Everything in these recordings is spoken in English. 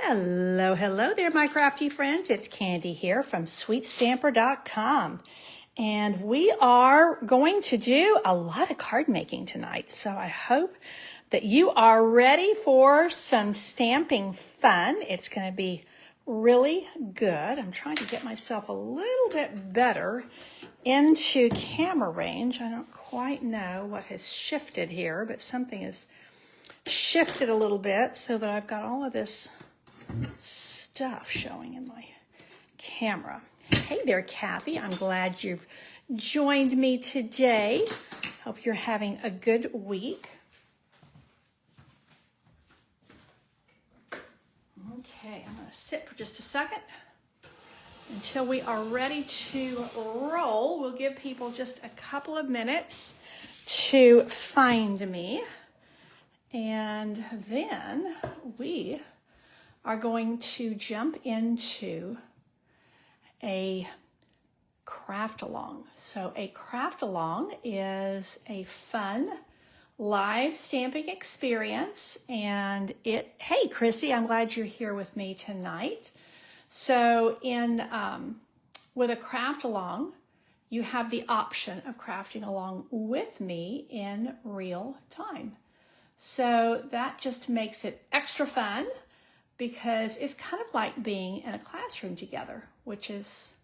Hello, hello there, my crafty friends. It's Candy here from sweetstamper.com. And we are going to do a lot of card making tonight. So I hope that you are ready for some stamping fun. It's going to be really good. I'm trying to get myself a little bit better into camera range. I don't quite know what has shifted here, but something has shifted a little bit so that I've got all of this stuff showing in my camera. Hey there, Kathy. I'm glad you've joined me today. Hope you're having a good week. Okay, I'm going to sit for just a second until we are ready to roll. We'll give people just a couple of minutes to find me, and then we are going to jump into a craft along. So a craft along is a fun live stamping experience, and hey Chrissy, I'm glad you're here with me tonight. So with a craft along, you have the option of crafting along with me in real time. So that just makes it extra fun, because it's kind of like being in a classroom together, which is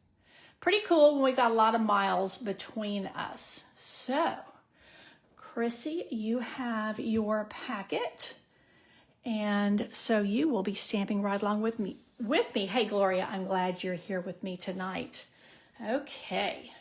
pretty cool when we got a lot of miles between us. So, Chrissy, you have your packet, and so you will be stamping right along with me. Hey, Gloria, I'm glad you're here with me tonight. Okay.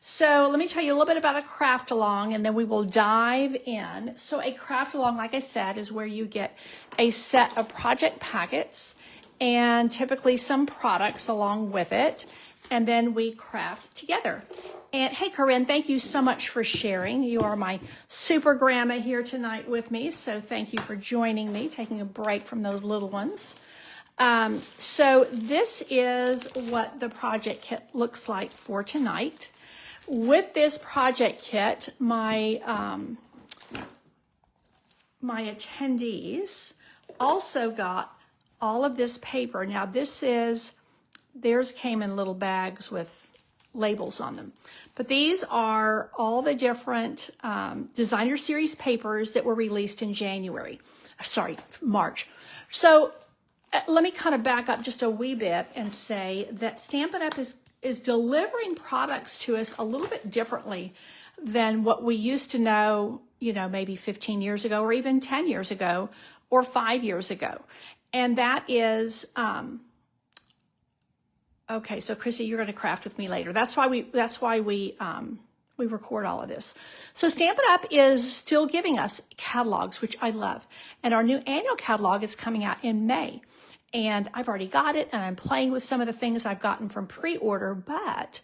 So let me tell you a little bit about a craft along, and then we will dive in. So a craft along, like I said, is where you get a set of project packets and typically some products along with it, and then we craft together. And hey, Corinne, thank you so much for sharing. You are my super grandma here tonight with me, so thank you for joining me, taking a break from those little ones. So this is what the project kit looks like for tonight. With this project kit, my attendees also got all of this paper. Now theirs came in little bags with labels on them. But these are all the different designer series papers that were released in March. So let me kind of back up just a wee bit and say that Stampin' Up! is delivering products to us a little bit differently than what we used to know, maybe 15 years ago, or even 10 years ago, or 5 years ago. And that is, okay, so Chrissy, you're going to craft with me later. That's why we record all of this. So Stampin' Up! Is still giving us catalogs, which I love. And our new annual catalog is coming out in May. And I've already got it, and I'm playing with some of the things I've gotten from pre-order, but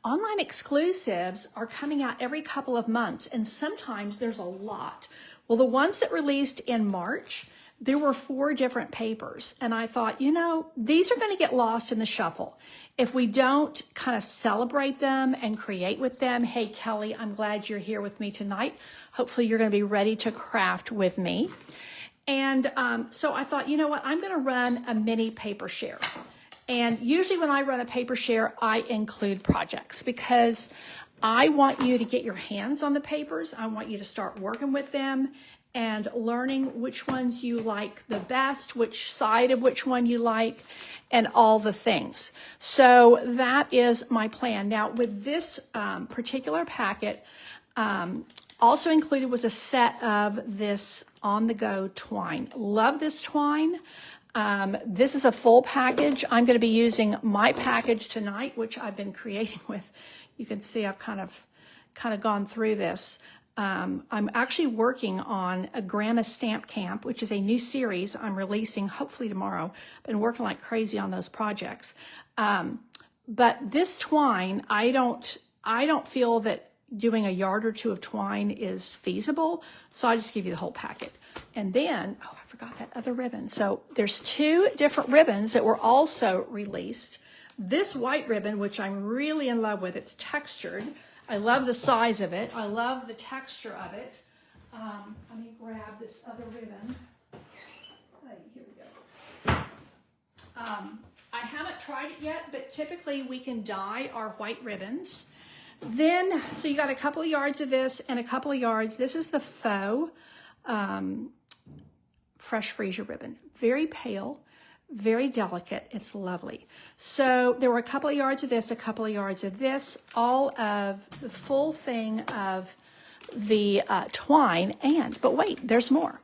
online exclusives are coming out every couple of months, and sometimes there's a lot. Well, the ones that released in March, there were 4 different papers, and I thought, these are going to get lost in the shuffle if we don't kind of celebrate them and create with them. Hey, Kelly, I'm glad you're here with me tonight. Hopefully you're going to be ready to craft with me. And so I thought, I'm going to run a mini paper share. And usually when I run a paper share, I include projects because I want you to get your hands on the papers. I want you to start working with them and learning which ones you like the best, which side of which one you like, and all the things. So that is my plan. Now, with this particular packet, also included was a set of this on-the-go twine. Love this twine. This is a full package. I'm going to be using my package tonight, which I've been creating with. You can see I've kind of gone through this. I'm actually working on a Grandma Stamp Camp, which is a new series I'm releasing hopefully tomorrow. Been working like crazy on those projects. But this twine, I don't feel that doing a yard or 2 of twine is feasible, so I just give you the whole packet. And then, I forgot that other ribbon. So there's 2 different ribbons that were also released. This white ribbon, which I'm really in love with, it's textured. I love the size of it. I love the texture of it. Let me grab this other ribbon. Hey, here we go. I haven't tried it yet, but typically we can dye our white ribbons. Then, so you got a couple of yards of this and a couple of yards. This is the faux fresh freesia ribbon. Very pale, very delicate. It's lovely. So there were a couple of yards of this, a couple of yards of this, all of the full thing of the twine. But wait, there's more.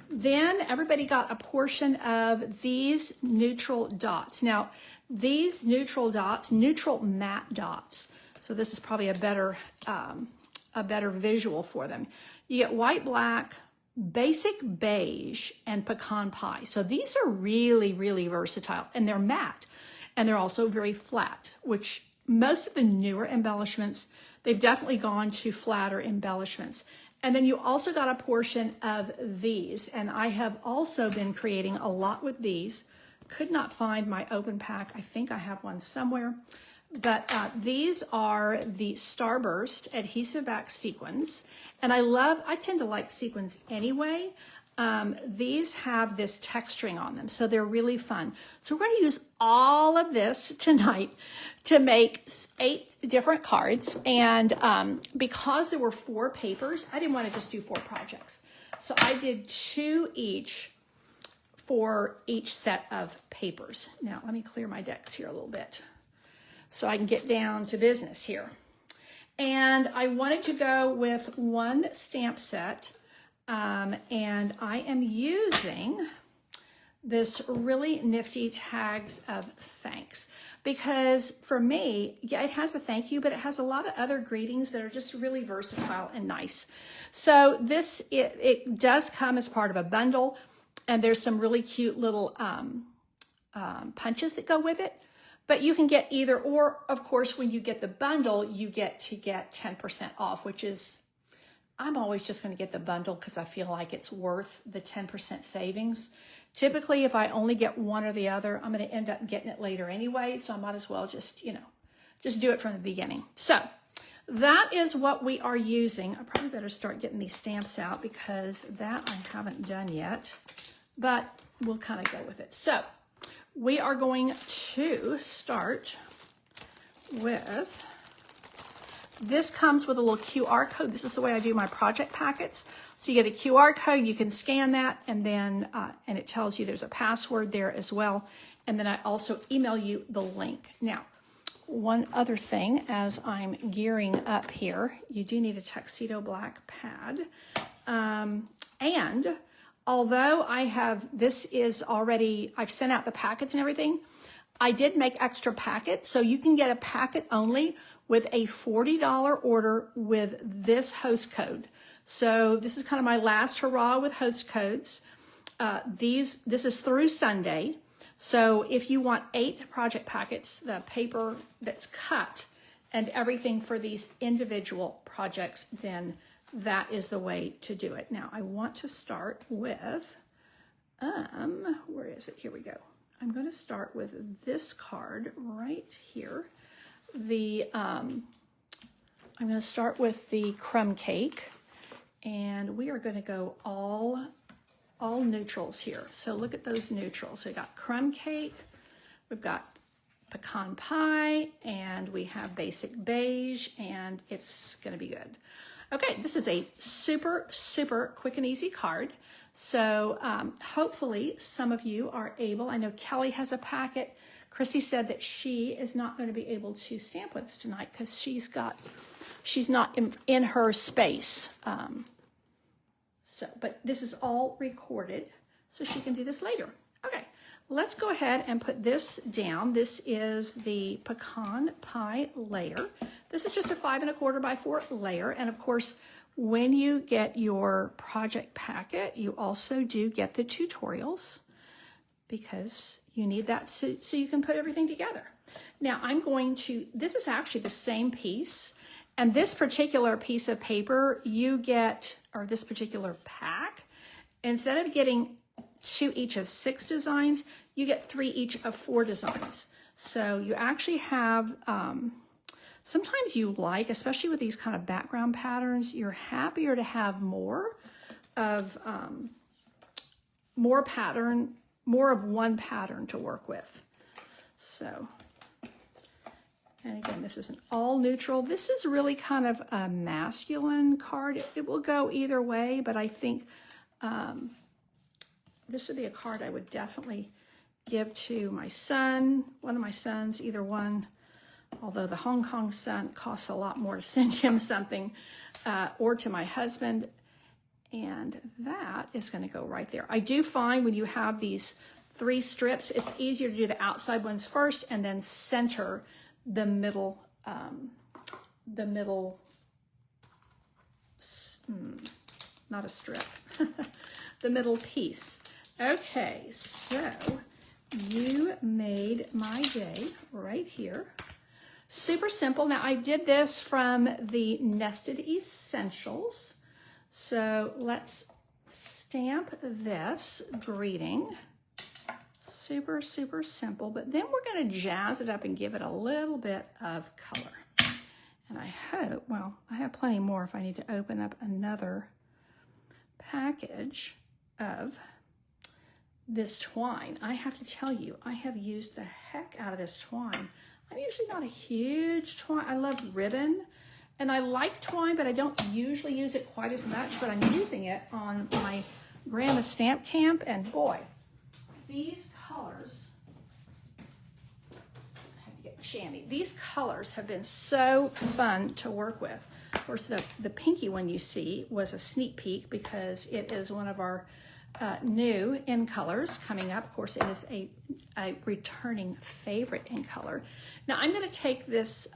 Then everybody got a portion of these neutral dots. Now, these neutral dots, neutral matte dots, so this is probably a better visual for them. You get white, black, basic beige, and pecan pie. So these are really, really versatile, and they're matte, and they're also very flat, which most of the newer embellishments, they've definitely gone to flatter embellishments. And then you also got a portion of these, and I have also been creating a lot with these. Could not find my open pack. I think I have one somewhere. But these are the Starburst adhesive back sequins. And I tend to like sequins anyway. These have this texturing on them, so they're really fun. So we're going to use all of this tonight to make 8 different cards. And because there were 4 papers, I didn't want to just do 4 projects. So I did 2 each for each set of papers. Now, let me clear my decks here a little bit so I can get down to business here. And I wanted to go with 1 stamp set. And I am using this really nifty Tags of Thanks, because for me, yeah, it has a thank you, but it has a lot of other greetings that are just really versatile and nice. So this, it does come as part of a bundle, and there's some really cute little punches that go with it. But you can get either, or of course, when you get the bundle, you get to get 10% off, which is, I'm always just going to get the bundle because I feel like it's worth the 10% savings. Typically, if I only get one or the other, I'm going to end up getting it later anyway. So I might as well just, just do it from the beginning. So that is what we are using. I probably better start getting these stamps out because that I haven't done yet, but we'll kind of go with it. So we are going to start with, this comes with a little QR code. This is the way I do my project packets. So you get a QR code, you can scan that, and then and it tells you there's a password there as well. And then I also email you the link. Now, one other thing as I'm gearing up here, you do need a tuxedo black pad. And although this is already, I've sent out the packets and everything, I did make extra packets. So you can get a packet only with a $40 order with this host code. So this is kind of my last hurrah with host codes. This is through Sunday. So if you want 8 project packets, the paper that's cut and everything for these individual projects, then that is the way to do it. Now I want to start with, where is it? Here we go. I'm going to start with this card right here. I'm going to start with the crumb cake, and we are going to go all neutrals here. So look at those neutrals. So we got crumb cake, we've got pecan pie, and we have basic beige, and it's going to be good. Okay, this is a super, super quick and easy card. So hopefully some of you are able, I know Kelly has a packet. Chrissy said that she is not going to be able to stamp with us tonight because she's not in her space. But this is all recorded, so she can do this later. Okay, let's go ahead and put this down. This is the pecan pie layer. This is just a 5 1/4 by 4 layer. And of course, when you get your project packet, you also do get the tutorials because you need that so you can put everything together. Now this is actually the same piece, and this particular piece of paper you get, or this particular pack, instead of getting 2 each of 6 designs, you get 3 each of 4 designs. So you actually have, sometimes you like, especially with these kind of background patterns, you're happier to have more of one pattern to work with. So, and again, this is an all neutral. This is really kind of a masculine card. It will go either way, but I think this would be a card I would definitely give to my son, one of my sons, either one, although the Hong Kong son costs a lot more to send him something, or to my husband. And that is going to go right there. I do find when you have these 3 strips, it's easier to do the outside ones first and then center the middle, not a strip, the middle piece. Okay, so you made my day right here. Super simple. Now I did this from the Nested Essentials. So let's stamp this greeting. Super, super simple, but then we're going to jazz it up and give it a little bit of color. And I hope, well, I have plenty more if I need to open up another package of this twine. I have to tell you, I have used the heck out of this twine. I'm usually not a huge twine. I love ribbon and I like twine, but I don't usually use it quite as much, but I'm using it on my Grandma Stamp Camp, and boy, these colors, I have to get my chamois. These colors have been so fun to work with. Of course, the pinky one you see was a sneak peek because it is one of our new in colors coming up. Of course, it is a returning favorite in color. Now I'm going to take this,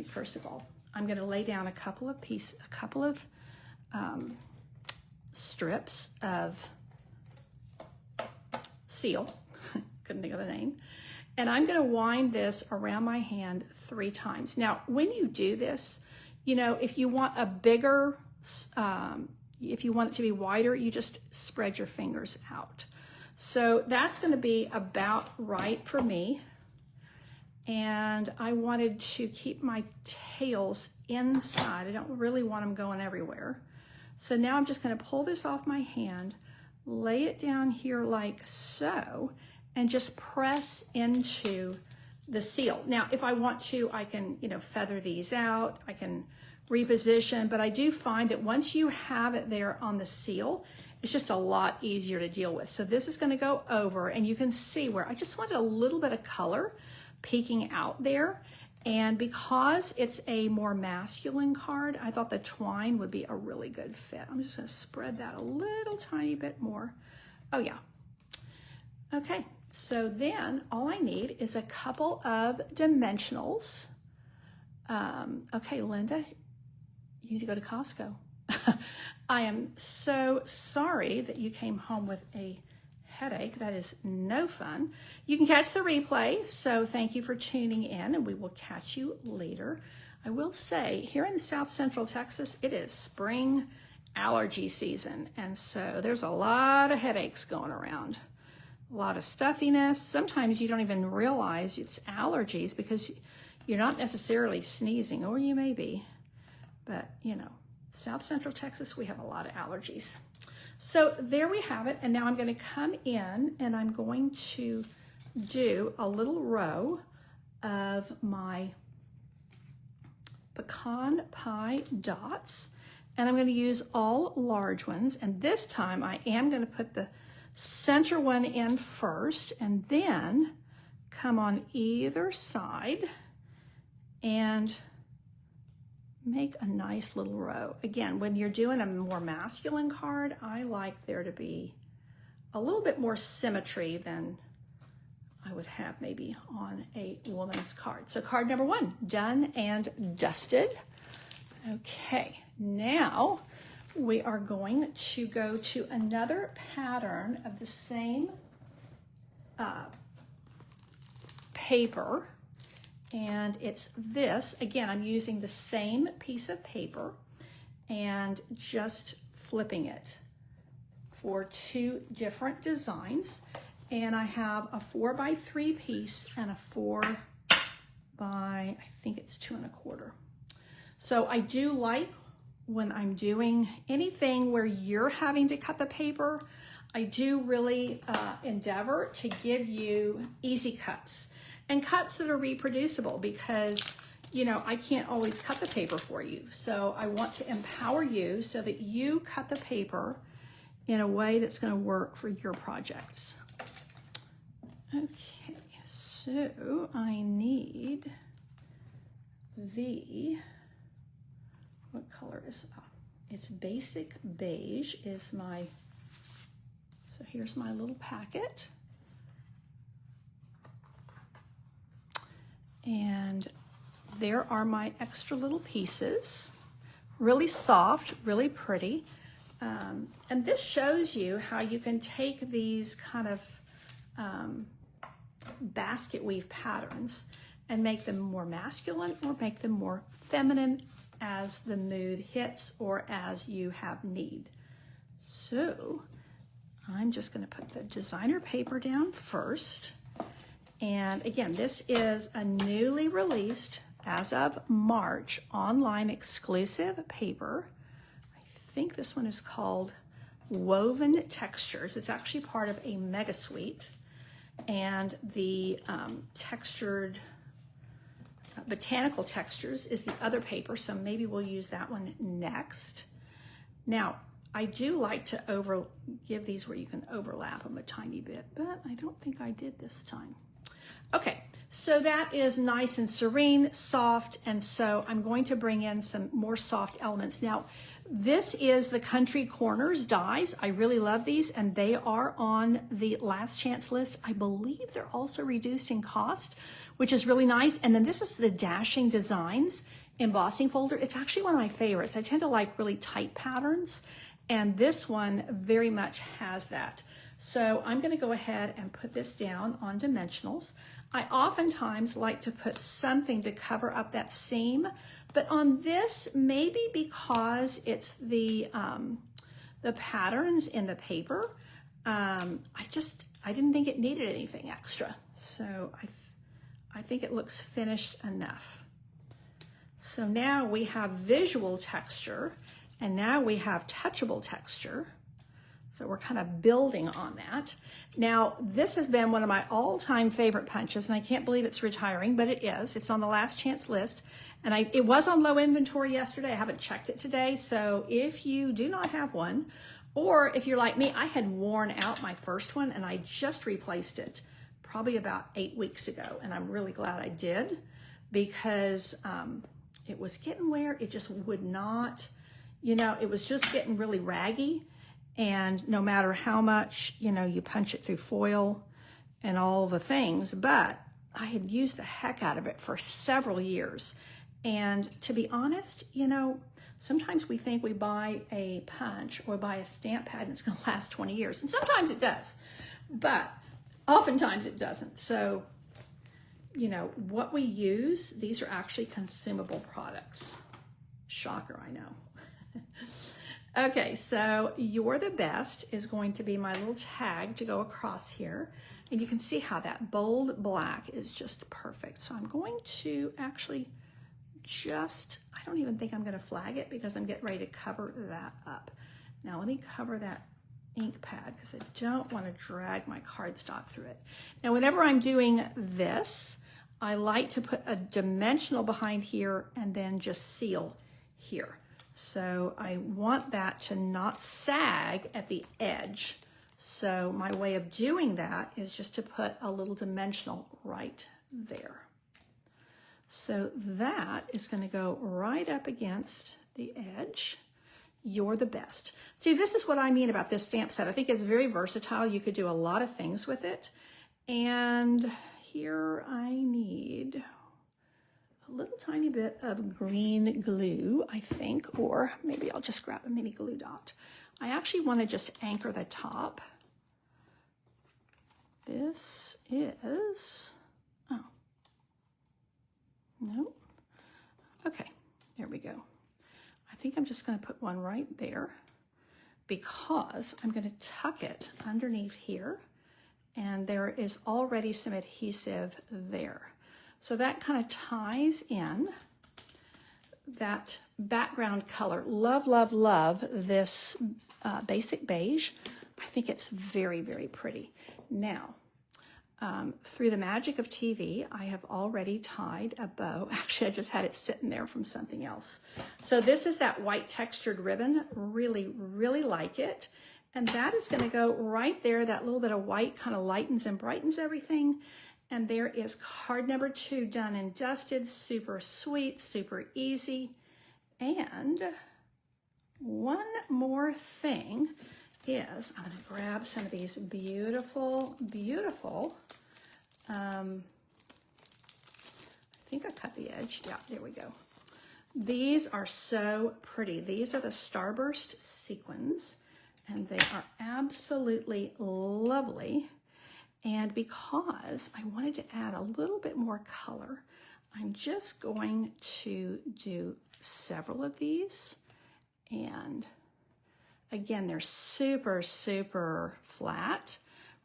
first of all, I'm going to lay down a couple of strips of seal, couldn't think of the name, and I'm going to wind this around my hand 3 times. Now, when you do this, you know, if you want a bigger, if you want it to be wider, you just spread your fingers out. So that's going to be about right for me. And I wanted to keep my tails inside. I don't really want them going everywhere. So now I'm just going to pull this off my hand, lay it down here like so, and just press into the seal. Now, if I want to, I can, you know, feather these out. I can reposition, but I do find that once you have it there on the seal, it's just a lot easier to deal with. So this is going to go over, and you can see where I just wanted a little bit of color peeking out there. And because it's a more masculine card, I thought the twine would be a really good fit. I'm just going to spread that a little tiny bit more. Oh yeah. Okay, so then all I need is a couple of dimensionals. Okay, Linda, you need to go to Costco. I am so sorry that you came home with a headache. That is no fun. You can catch the replay, so thank you for tuning in, and we will catch you later. I will say, here in South Central Texas, it is spring allergy season, and so there's a lot of headaches going around, a lot of stuffiness. Sometimes you don't even realize it's allergies because you're not necessarily sneezing, or you may be, but you know, South Central Texas, we have a lot of allergies. So there we have it, and now I'm going to come in and I'm going to do a little row of my pecan pie dots, and I'm going to use all large ones, and this time I am going to put the center one in first and then come on either side and make a nice little row. Again, when you're doing a more masculine card, I like there to be a little bit more symmetry than I would have maybe on a woman's card. So card number 1, done and dusted. Okay, now we are going to go to another pattern of the same paper. And it's this. Again, I'm using the same piece of paper and just flipping it for 2 different designs. And I have a 4x3 piece and a 4 by, I think it's 2 1/4. So I do like when I'm doing anything where you're having to cut the paper, I do really endeavor to give you easy cuts and cuts that are reproducible because, you know, I can't always cut the paper for you. So I want to empower you so that you cut the paper in a way that's going to work for your projects. Okay, so I need what color is that? It's basic beige is my, so here's my little packet. And there are my extra little pieces. Really soft, really pretty. And this shows you how you can take these kind of basket weave patterns and make them more masculine or make them more feminine as the mood hits or as you have need. So I'm just going to put the designer paper down first. And again, this is a newly released, as of March, online exclusive paper. I think this one is called Woven Textures. It's actually part of a mega suite. And the textured Botanical Textures is the other paper, so maybe we'll use that one next. Now, I do like to give these where you can overlap them a tiny bit, but I don't think I did this time. Okay, so that is nice and serene, soft, and so I'm going to bring in some more soft elements. Now, this is the Country Corners dies. I really love these, and they are on the last chance list. I believe they're also reduced in cost, which is really nice. And then this is the Dashing Designs embossing folder. It's actually one of my favorites. I tend to like really tight patterns, and this one very much has that. So I'm going to go ahead and put this down on dimensionals. I oftentimes like to put something to cover up that seam, but on this, maybe because it's the patterns in the paper, I didn't think it needed anything extra. So I think it looks finished enough. So now we have visual texture, and now we have touchable texture. So we're kind of building on that. Now, this has been one of my all-time favorite punches, and I can't believe it's retiring, but it is. It's on the last chance list. And it was on low inventory yesterday. I haven't checked it today. So if you do not have one, or if you're like me, I had worn out my first one and I just replaced it probably about 8 weeks ago. And I'm really glad I did because it was getting where it just would not, you know, it was just getting really raggy. And no matter how much, you know, you punch it through foil and all the things, but I had used the heck out of it for several years. And to be honest, you know, sometimes we think we buy a punch or buy a stamp pad and it's going to last 20 years. And sometimes it does, but oftentimes it doesn't. So, you know, what we use, these are actually consumable products. Shocker, I know. Okay, so You're the Best is going to be my little tag to go across here. And you can see how that bold black is just perfect. So I'm going to actually I don't even think I'm going to flag it because I'm getting ready to cover that up. Now let me cover that ink pad because I don't want to drag my cardstock through it. Now whenever I'm doing this, I like to put a dimensional behind here and then just seal here. So I want that to not sag at the edge. So my way of doing that is just to put a little dimensional right there. So that is going to go right up against the edge. You're the Best. See, this is what I mean about this stamp set. I think it's very versatile. You could do a lot of things with it. And here I need a little tiny bit of green glue, I think, or maybe I'll just grab a mini glue dot. I actually want to just anchor the top. This is, oh, no. Okay, there we go. I think I'm just going to put one right there because I'm going to tuck it underneath here, and there is already some adhesive there. So that kind of ties in that background color. Love, love, love this basic beige. I I think it's very, very pretty. Now, through the magic of TV, I have already tied a bow. Actually, I just had it sitting there from something else. So this is that white textured ribbon. Really, really like it. And that is going to go right there. That little bit of white kind of lightens and brightens everything. And there is card number 2 done and dusted. Super sweet, super easy. And one more thing is I'm going to grab some of these beautiful, beautiful, I think I cut the edge. Yeah, there we go. These are so pretty. These are the Starburst sequins, and they are absolutely lovely. And because I wanted to add a little bit more color, I'm just going to do several of these. And again, they're super, super flat,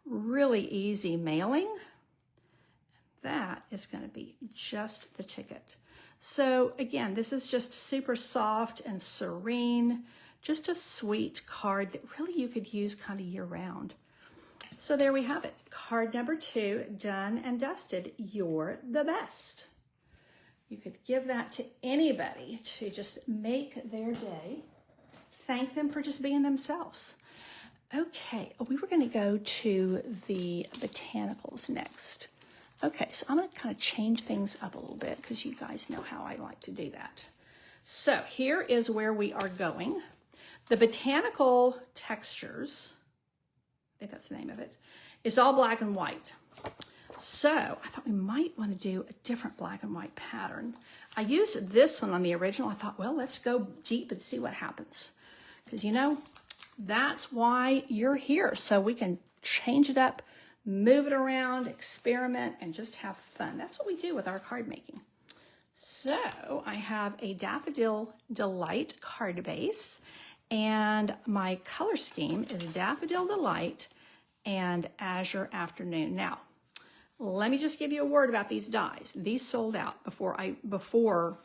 really easy mailing. That is going to be just the ticket. So again, this is just super soft and serene, just a sweet card that really you could use kind of year round. So there we have it. Card number 2, done and dusted. You're the best. You could give that to anybody to just make their day. Thank them for just being themselves. Okay, we were going to go to the botanicals next. Okay, so I'm going to kind of change things up a little bit because you guys know how I like to do that. So here is where we are going. The botanical textures, I think that's the name of it, is all black and white. So I thought we might want to do a different black and white pattern. I used this one on the original. I thought, well, let's go deep and see what happens. Because, you know, that's why you're here. So we can change it up, move it around, experiment, and just have fun. That's what we do with our card making. So I have a Daffodil Delight card base, and my color scheme is Daffodil Delight and Azure Afternoon. Now, let me just give you a word about these dies. These sold out before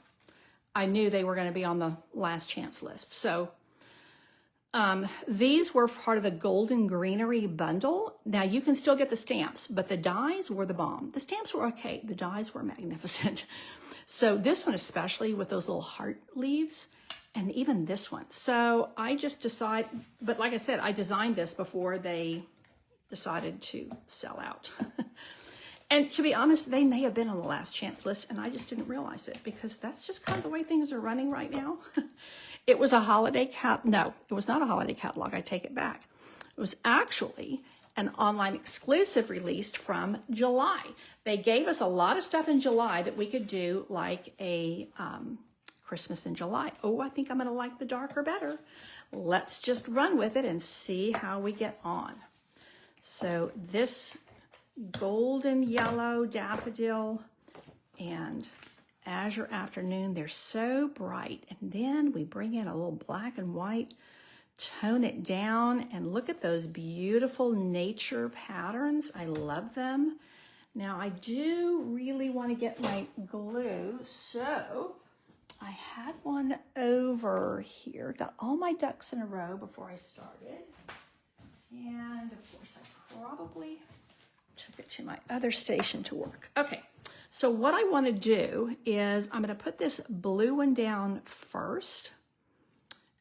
I knew they were going to be on the last chance list. So these were part of the Golden Greenery bundle. Now you can still get the stamps, but the dies were the bomb. The stamps were okay. The dies were magnificent. So this one, especially with those little heart leaves, and even this one. So I just decided, but like I said, I designed this before they decided to sell out. And to be honest, they may have been on the last chance list, and I just didn't realize it because that's just kind of the way things are running right now. It was a holiday no, it was not a holiday catalog. I take it back. It was actually an online exclusive released from July. They gave us a lot of stuff in July that we could do like a Christmas in July. Oh, I think I'm going to like the darker better. Let's just run with it and see how we get on. So this golden yellow daffodil and Azure Afternoon, they're so bright. And then we bring in a little black and white, tone it down, and look at those beautiful nature patterns. I love them. Now I do really want to get my glue, so I had one over here. Got all my ducks in a row before I started. And of course I probably took it to my other station to work. Okay, so what I want to do is I'm going to put this blue one down first.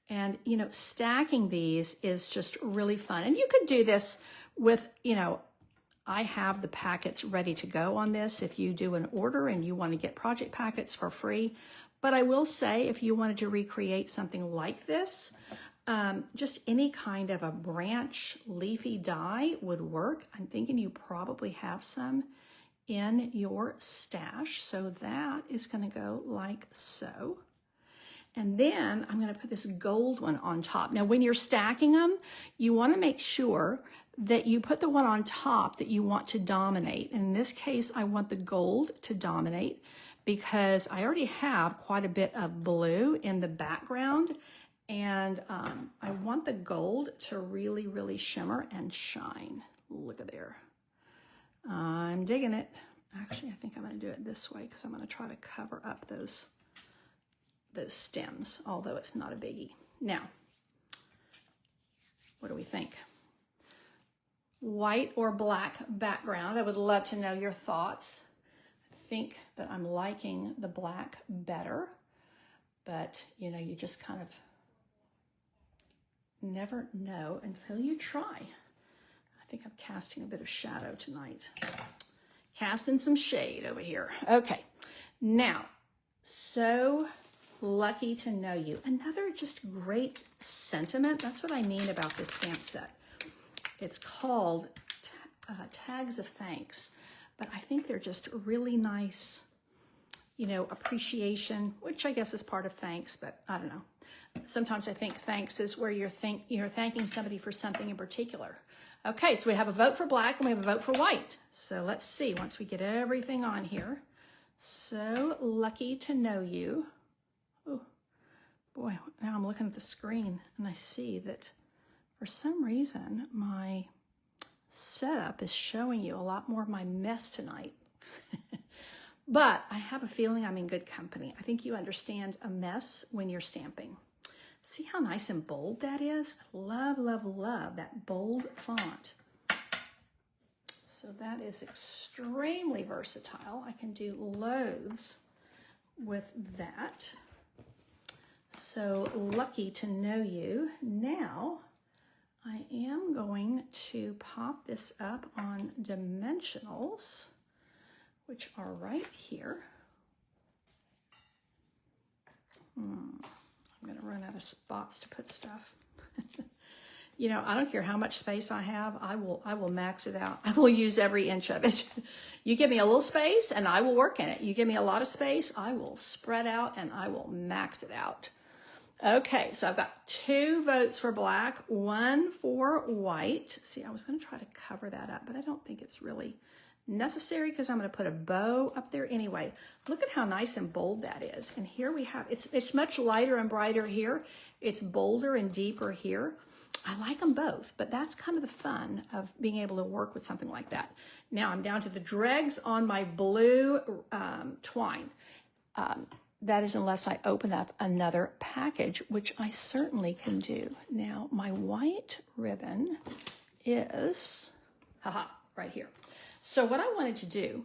And, you know, stacking these is just really fun. And you could do this with, you know, I have the packets ready to go on this if you do an order and you want to get project packets for free. But I will say if you wanted to recreate something like this, just any kind of a branch leafy die would work. I'm thinking you probably have some in your stash. So that is going to go like so. And then I'm going to put this gold one on top. Now, when you're stacking them, you want to make sure that you put the one on top that you want to dominate. In this case, I want the gold to dominate because I already have quite a bit of blue in the background. And I want the gold to really, really shimmer and shine. Look at there. I'm digging it. Actually, I think I'm going to do it this way because I'm going to try to cover up those stems, although it's not a biggie. Now, what do we think? white or black background. I would love to know your thoughts. I think that I'm liking the black better, but you know, you just kind of never know until you try. I think I'm casting a bit of shadow tonight. Casting some shade over here. Okay, now, so lucky to know you. Another just great sentiment. That's what I mean about this stamp set. It's called Tags of Thanks, but I think they're just really nice, you know, appreciation, which I guess is part of thanks, but I don't know. Sometimes I think thanks is where you're thanking somebody for something in particular. Okay, so we have a vote for black and we have a vote for white. So let's see, once we get everything on here. So lucky to know you. Oh, boy, now I'm looking at the screen and I see that for some reason my setup is showing you a lot more of my mess tonight. But I have a feeling I'm in good company. I think you understand a mess when you're stamping. See how nice and bold that is? Love, love, love that bold font. So that is extremely versatile. I can do loads with that. So lucky to know you. Now I am going to pop this up on dimensionals, which are right here. I'm going to run out of spots to put stuff. You know, I don't care how much space I have. I will max it out. I will use every inch of it. You give me a little space and I will work in it. You give me a lot of space, I will spread out and I will max it out. Okay, so I've got 2 votes for black, 1 for white. See, I was going to try to cover that up, but I don't think it's really necessary because I'm going to put a bow up there anyway. Look at how nice and bold that is. And here we have, it's much lighter and brighter here. It's bolder and deeper here. I like them both, but that's kind of the fun of being able to work with something like that. Now I'm down to the dregs on my blue twine. That is unless I open up another package, which I certainly can do. Now my white ribbon is, right here. So what I wanted to do,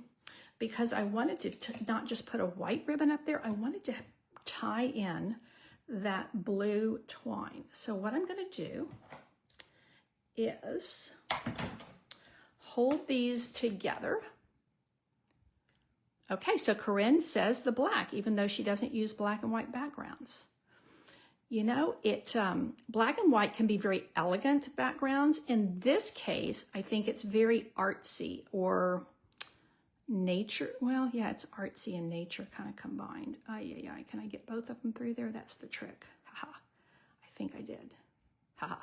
because I wanted to not just put a white ribbon up there, I wanted to tie in that blue twine. So what I'm going to do is hold these together. Okay, so Corinne says the black, even though she doesn't use black and white backgrounds. You know, black and white can be very elegant backgrounds. In this case, I think it's very artsy or nature. Well, yeah, it's artsy and nature kind of combined. Can I get both of them through there? That's the trick. Haha. I think I did. Haha.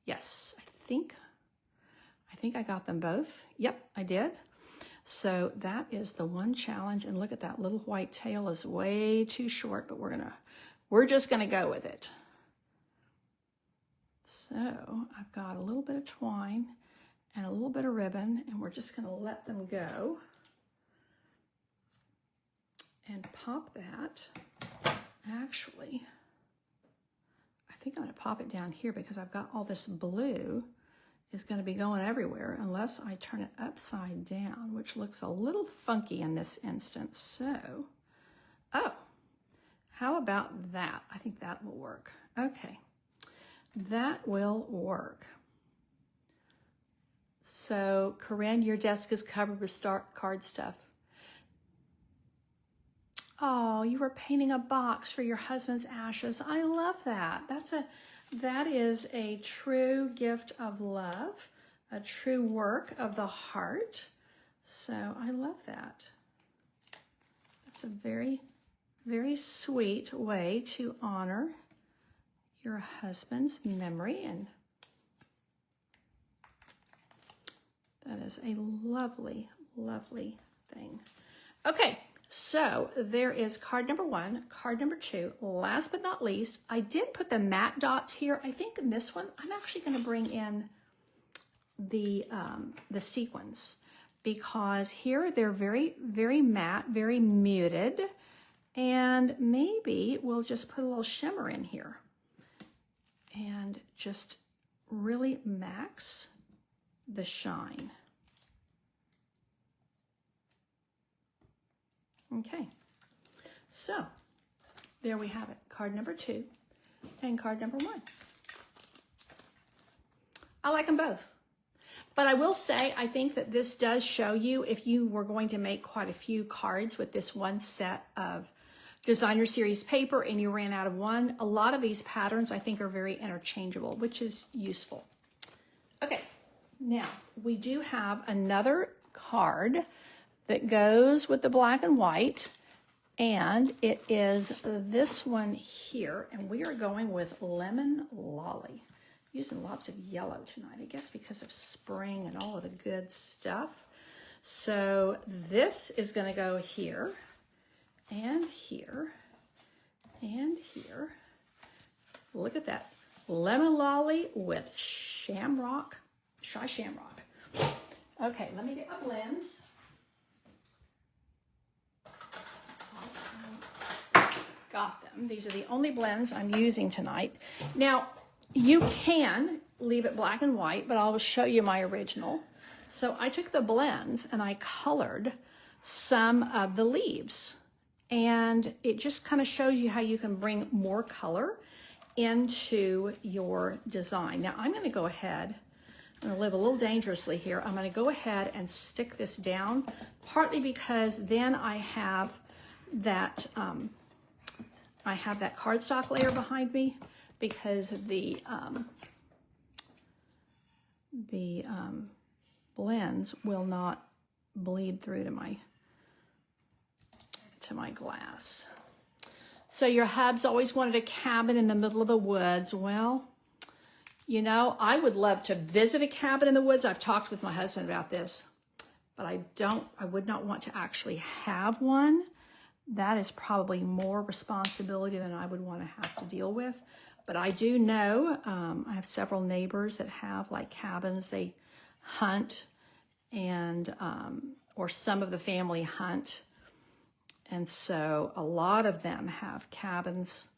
Yes, I think I got them both. Yep, I did. So that is the one challenge. And look at that little white tail is way too short, but we're just gonna go with it. So I've got a little bit of twine and a little bit of ribbon, and we're just gonna let them go and pop that. Actually, I think I'm gonna pop it down here because I've got all this blue is gonna be going everywhere unless I turn it upside down, which looks a little funky in this instance. So, oh, how about that? I think that will work. Okay, that will work. So, Corinne, your desk is covered with card stuff. Oh, you were painting a box for your husband's ashes. I love that. That is a true gift of love, a true work of the heart. So I love that. That's a very, very sweet way to honor your husband's memory, and that is a lovely, lovely thing. Okay. So there is card number 1, card number 2. Last but not least, I did put the matte dots here. I think in this one, I'm actually going to bring in the sequins, because here they're very, very matte, very muted, and maybe we'll just put a little shimmer in here and just really max the shine. Okay, so there we have it. Card number 2 and card number 1. I like them both. But I will say, I think that this does show you, if you were going to make quite a few cards with this one set of designer series paper and you ran out of one, a lot of these patterns I think are very interchangeable, which is useful. Okay, now we do have another card that goes with the black and white, and it is this one here, and we are going with Lemon Lolly. Using lots of yellow tonight, I guess because of spring and all of the good stuff. So this is going to go here and here and here. Look at that. Lemon Lolly with shamrock, shy shamrock. Okay, let me get my blends. Got them. These are the only blends I'm using tonight. Now, you can leave it black and white, but I'll show you my original. So I took the blends and I colored some of the leaves. And it just kind of shows you how you can bring more color into your design. Now I'm going to go ahead, I'm going to live a little dangerously here. I'm going to go ahead and stick this down, partly because then I have that cardstock layer behind me, because the blends will not bleed through to my glass. So your hubs always wanted a cabin in the middle of the woods. Well, you know, I would love to visit a cabin in the woods. I've talked with my husband about this, but I would not want to actually have one. That is probably more responsibility than I would want to have to deal with. But I do know, I have several neighbors that have like cabins. They hunt, and or some of the family hunt. And so a lot of them have cabins,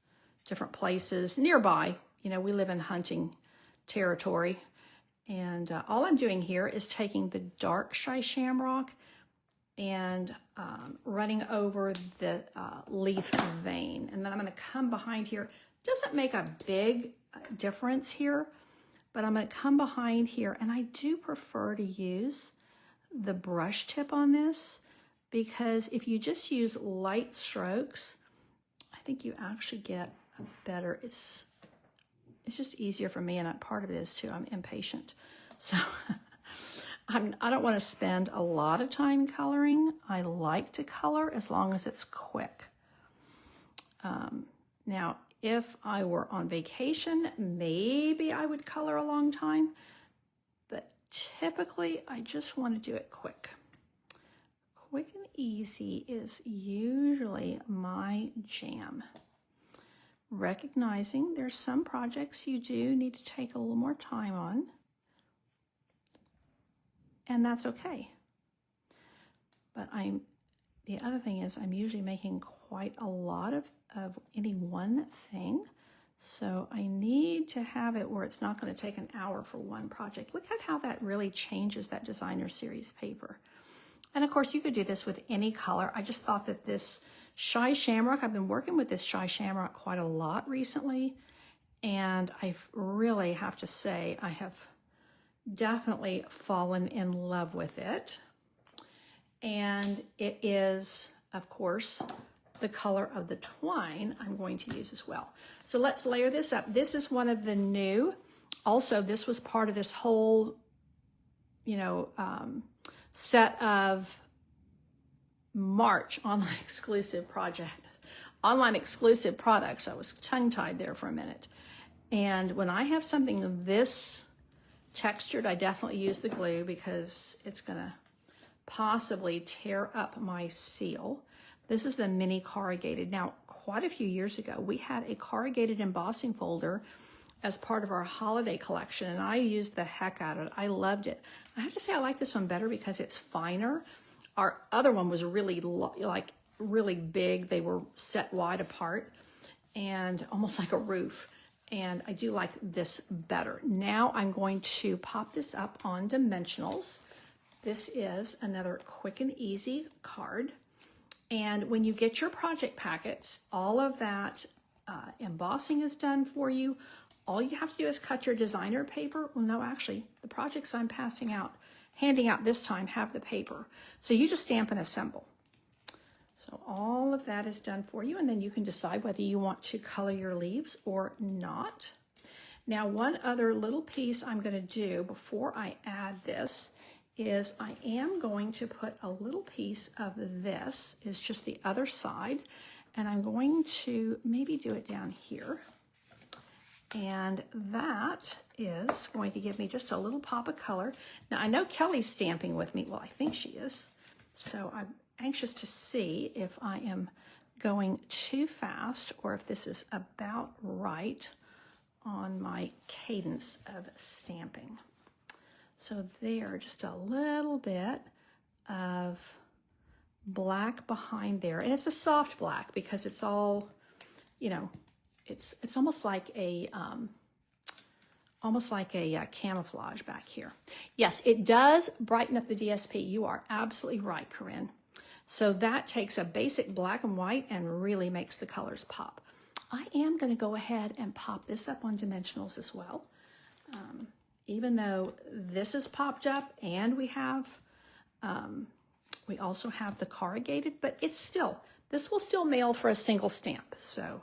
different places nearby. You know, we live in hunting territory. And all I'm doing here is taking the dark shy shamrock and running over the leaf vein. And then I'm going to come behind here. Doesn't make a big difference here, but I'm going to come behind here, and I do prefer to use the brush tip on this, because if you just use light strokes, I think you actually get a better, it's just easier for me, and part of it is too, I'm impatient. So I don't want to spend a lot of time coloring. I like to color as long as it's quick. Now, if I were on vacation, maybe I would color a long time, but typically I just want to do it quick. Quick and easy is usually my jam. Recognizing there's some projects you do need to take a little more time on, and that's okay. But the other thing is I'm usually making quite a lot of any one thing. So I need to have it where it's not going to take an hour for one project. Look at how that really changes that designer series paper. And of course you could do this with any color. I just thought that this shy shamrock, I've been working with this shy shamrock quite a lot recently. And I really have to say, I have definitely fallen in love with it. And it is, of course, the color of the twine I'm going to use as well. So let's layer this up. This is one of the new. Also, this was part of this whole, set of March online exclusive products. I was tongue-tied there for a minute. And when I have something this textured, I definitely use the glue because it's going to possibly tear up my seal. This is the mini corrugated. Now, quite a few years ago, we had a corrugated embossing folder as part of our holiday collection, and I used the heck out of it. I loved it. I have to say I like this one better because it's finer. Our other one was really really big. They were set wide apart and almost like a roof. and I do like this better. Now I'm going to pop this up on dimensionals. This is another quick and easy card. And when you get your project packets, all of that embossing is done for you. All you have to do is cut your designer paper. Well, no, actually, the projects I'm handing out this time have the paper. So you just stamp and assemble. So all of that is done for you, and then you can decide whether you want to color your leaves or not. Now, one other little piece I'm going to do before I add this is I am going to put a little piece of this, is just the other side, and I'm going to maybe do it down here. And that is going to give me just a little pop of color. Now, I know Kelly's stamping with me. Well, I think she is. So I'm anxious to see if I am going too fast or if this is about right on my cadence of stamping. So there, just a little bit of black behind there. And it's a soft black because it's all, you know, it's almost like a camouflage back here. Yes, it does brighten up the DSP. You are absolutely right, Corinne. So that takes a basic black and white and really makes the colors pop. I am going to go ahead and pop this up on dimensionals as well. Even though this is popped up and we also have the corrugated, but this will still mail for a single stamp. So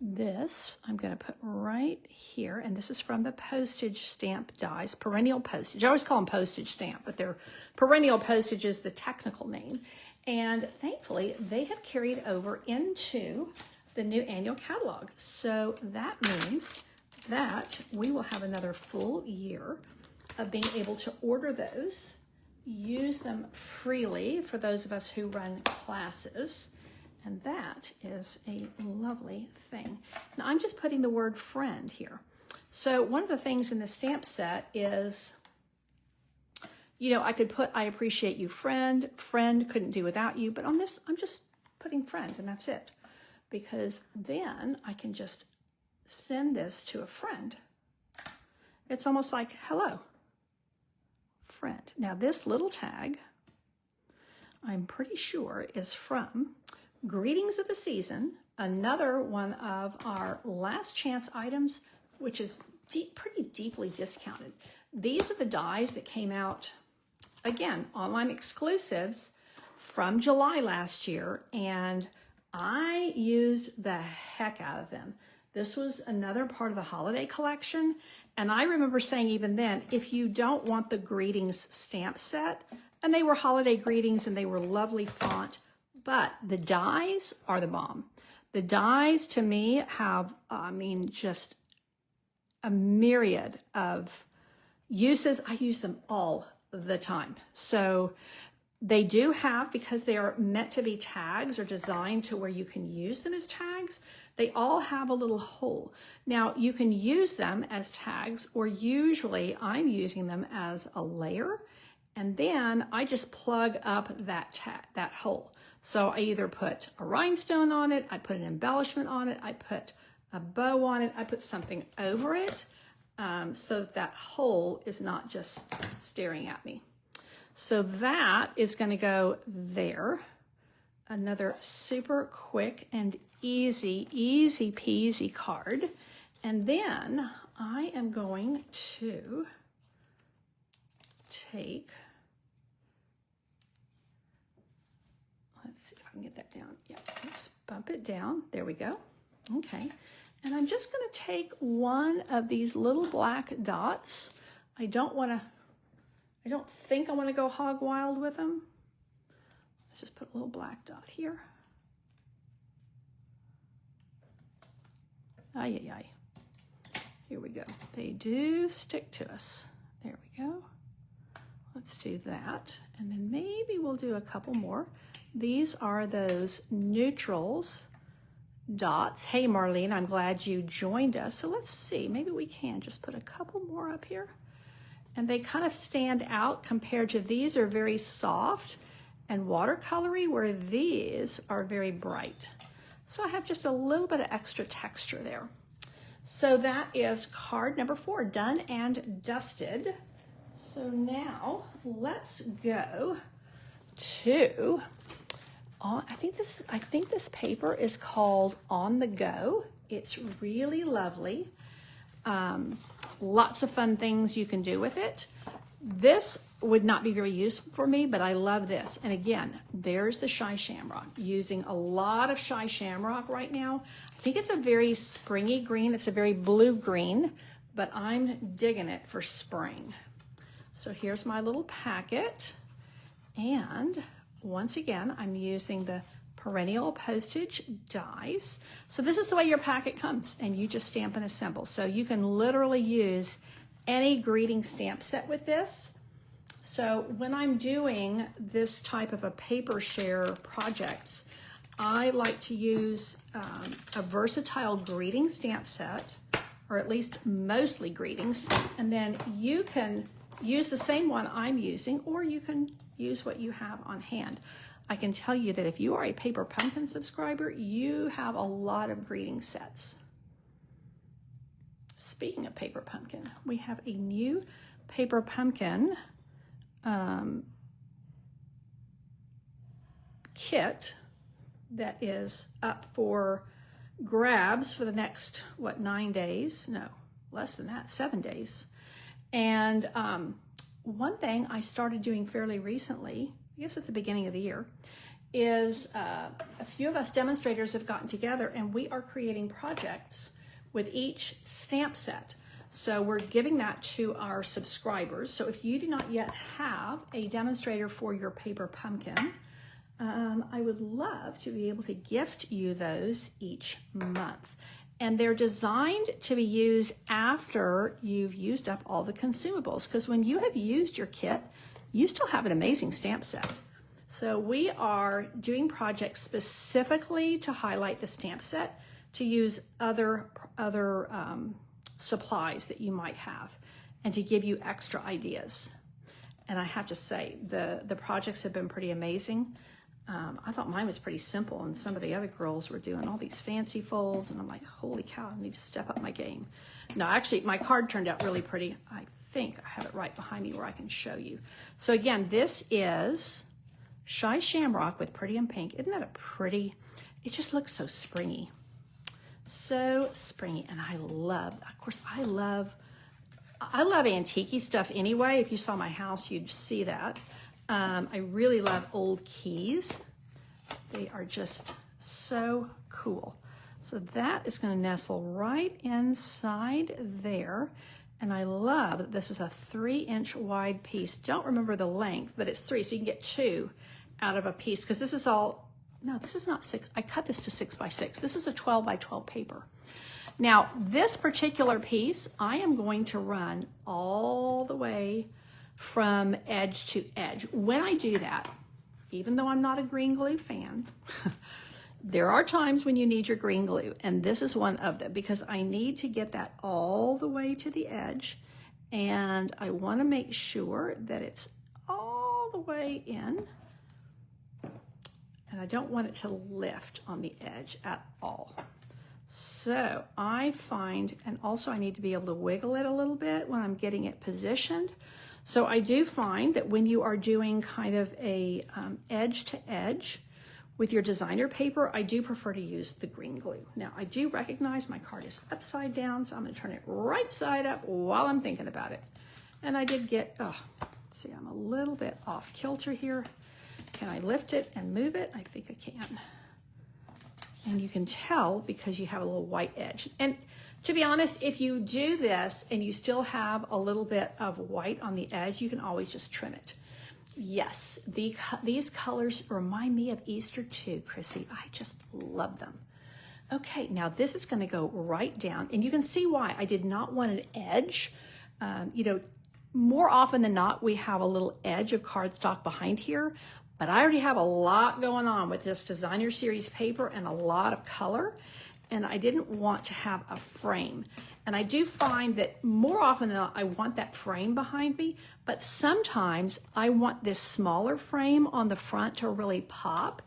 this I'm going to put right here, and this is from the postage stamp dies, perennial postage. I always call them postage stamp, but they're perennial postage is the technical name. And thankfully, they have carried over into the new annual catalog. So that means that we will have another full year of being able to order those, use them freely for those of us who run classes. And that is a lovely thing. Now I'm just putting the word friend here. So one of the things in the stamp set is, you know, I could put, I appreciate you, friend. Friend, couldn't do without you. But on this, I'm just putting friend, and that's it. Because then I can just send this to a friend. It's almost like, hello, friend. Now this little tag, I'm pretty sure is from Greetings of the Season, another one of our last chance items, which is pretty deeply discounted. These are the dies that came out, again, online exclusives from July last year, and I used the heck out of them. This was another part of the holiday collection, and I remember saying even then, if you don't want the Greetings stamp set, and they were holiday greetings and they were lovely font, but the dies are the bomb. The dies to me have, just a myriad of uses. I use them all the time. So they do have, because they are meant to be tags or designed to where you can use them as tags, they all have a little hole. Now you can use them as tags, or usually I'm using them as a layer, and then I just plug up that hole. So I either put a rhinestone on it, I put an embellishment on it, I put a bow on it, I put something over it, so that hole is not just staring at me. So that is going to go there. Another super quick and easy peasy card. And then I am going to take, let's see if I can get that down. Yeah, let's bump it down. There we go. Okay. And I'm just going to take one of these little black dots. I don't think I want to go hog wild with them. Let's just put a little black dot here. Ay, ay, ay. Here we go. They do stick to us. There we go. Let's do that. And then maybe we'll do a couple more. These are those neutrals dots. Hey, Marlene, I'm glad you joined us. So let's see, maybe we can just put a couple more up here. And they kind of stand out compared to these are very soft and watercolory, where these are very bright. So I have just a little bit of extra texture there. So that is card number 4, done and dusted. So now let's go to, I think this paper is called On the Go. It's really lovely. Lots of fun things you can do with it. This would not be very useful for me, but I love this. And again, there's the Shy Shamrock. Using a lot of Shy Shamrock right now. I think it's a very springy green. It's a very blue green, but I'm digging it for spring. So here's my little packet. And once again, I'm using the perennial postage dies. So this is the way your packet comes, and you just stamp and assemble. So you can literally use any greeting stamp set with this. So when I'm doing this type of a paper share projects, I like to use a versatile greeting stamp set, or at least mostly greetings, and then you can use the same one I'm using, or you can use what you have on hand. I can tell you that if you are a Paper Pumpkin subscriber, you have a lot of greeting sets. Speaking of Paper Pumpkin, we have a new Paper Pumpkin kit that is up for grabs for the next, 9 days? No, less than that, 7 days. And one thing I started doing fairly recently, I guess at the beginning of the year, is a few of us demonstrators have gotten together and we are creating projects with each stamp set. So we're giving that to our subscribers. So if you do not yet have a demonstrator for your Paper Pumpkin, I would love to be able to gift you those each month. And they're designed to be used after you've used up all the consumables, because when you have used your kit, you still have an amazing stamp set. So we are doing projects specifically to highlight the stamp set, to use other supplies that you might have, and to give you extra ideas. And I have to say, the projects have been pretty amazing. I thought mine was pretty simple, and some of the other girls were doing all these fancy folds, and I'm like, holy cow, I need to step up my game. No, actually, my card turned out really pretty. I think I have it right behind me where I can show you. So again, this is Shy Shamrock with Pretty in Pink. Isn't that a pretty? It just looks so springy. So springy, and I love antique-y stuff anyway. If you saw my house, you'd see that. I really love old keys. They are just so cool. So that is going to nestle right inside there. And I love that this is a 3-inch wide piece. Don't remember the length, but it's 3, so you can get 2 out of a piece, because this is all, no, this is not 6. I cut this to 6 by 6. This is a 12 by 12 paper. Now, this particular piece, I am going to run all the way from edge to edge. When I do that, even though I'm not a green glue fan, there are times when you need your green glue, and this is one of them, because I need to get that all the way to the edge, and I want to make sure that it's all the way in. And I don't want it to lift on the edge at all. So I find, and also I need to be able to wiggle it a little bit when I'm getting it positioned. So I do find that when you are doing kind of a edge to edge with your designer paper, I do prefer to use the green glue. Now I do recognize my card is upside down, so I'm gonna turn it right side up while I'm thinking about it. And I did get, see, I'm a little bit off kilter here. Can I lift it and move it? I think I can. And you can tell because you have a little white edge. And to be honest, if you do this and you still have a little bit of white on the edge, you can always just trim it. Yes, these colors remind me of Easter too, Chrissy. I just love them. Okay, now this is going to go right down, and you can see why I did not want an edge. You know, more often than not, we have a little edge of cardstock behind here, but I already have a lot going on with this designer series paper and a lot of color, and I didn't want to have a frame. And I do find that more often than not, I want that frame behind me, but sometimes I want this smaller frame on the front to really pop.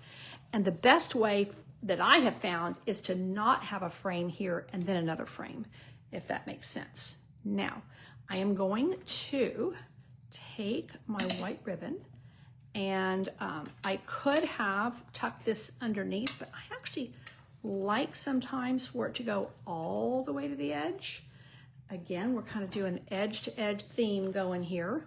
And the best way that I have found is to not have a frame here and then another frame, if that makes sense. Now, I am going to take my white ribbon, and I could have tucked this underneath, but I actually like sometimes for it to go all the way to the edge. Again, we're kind of doing edge to edge theme going here.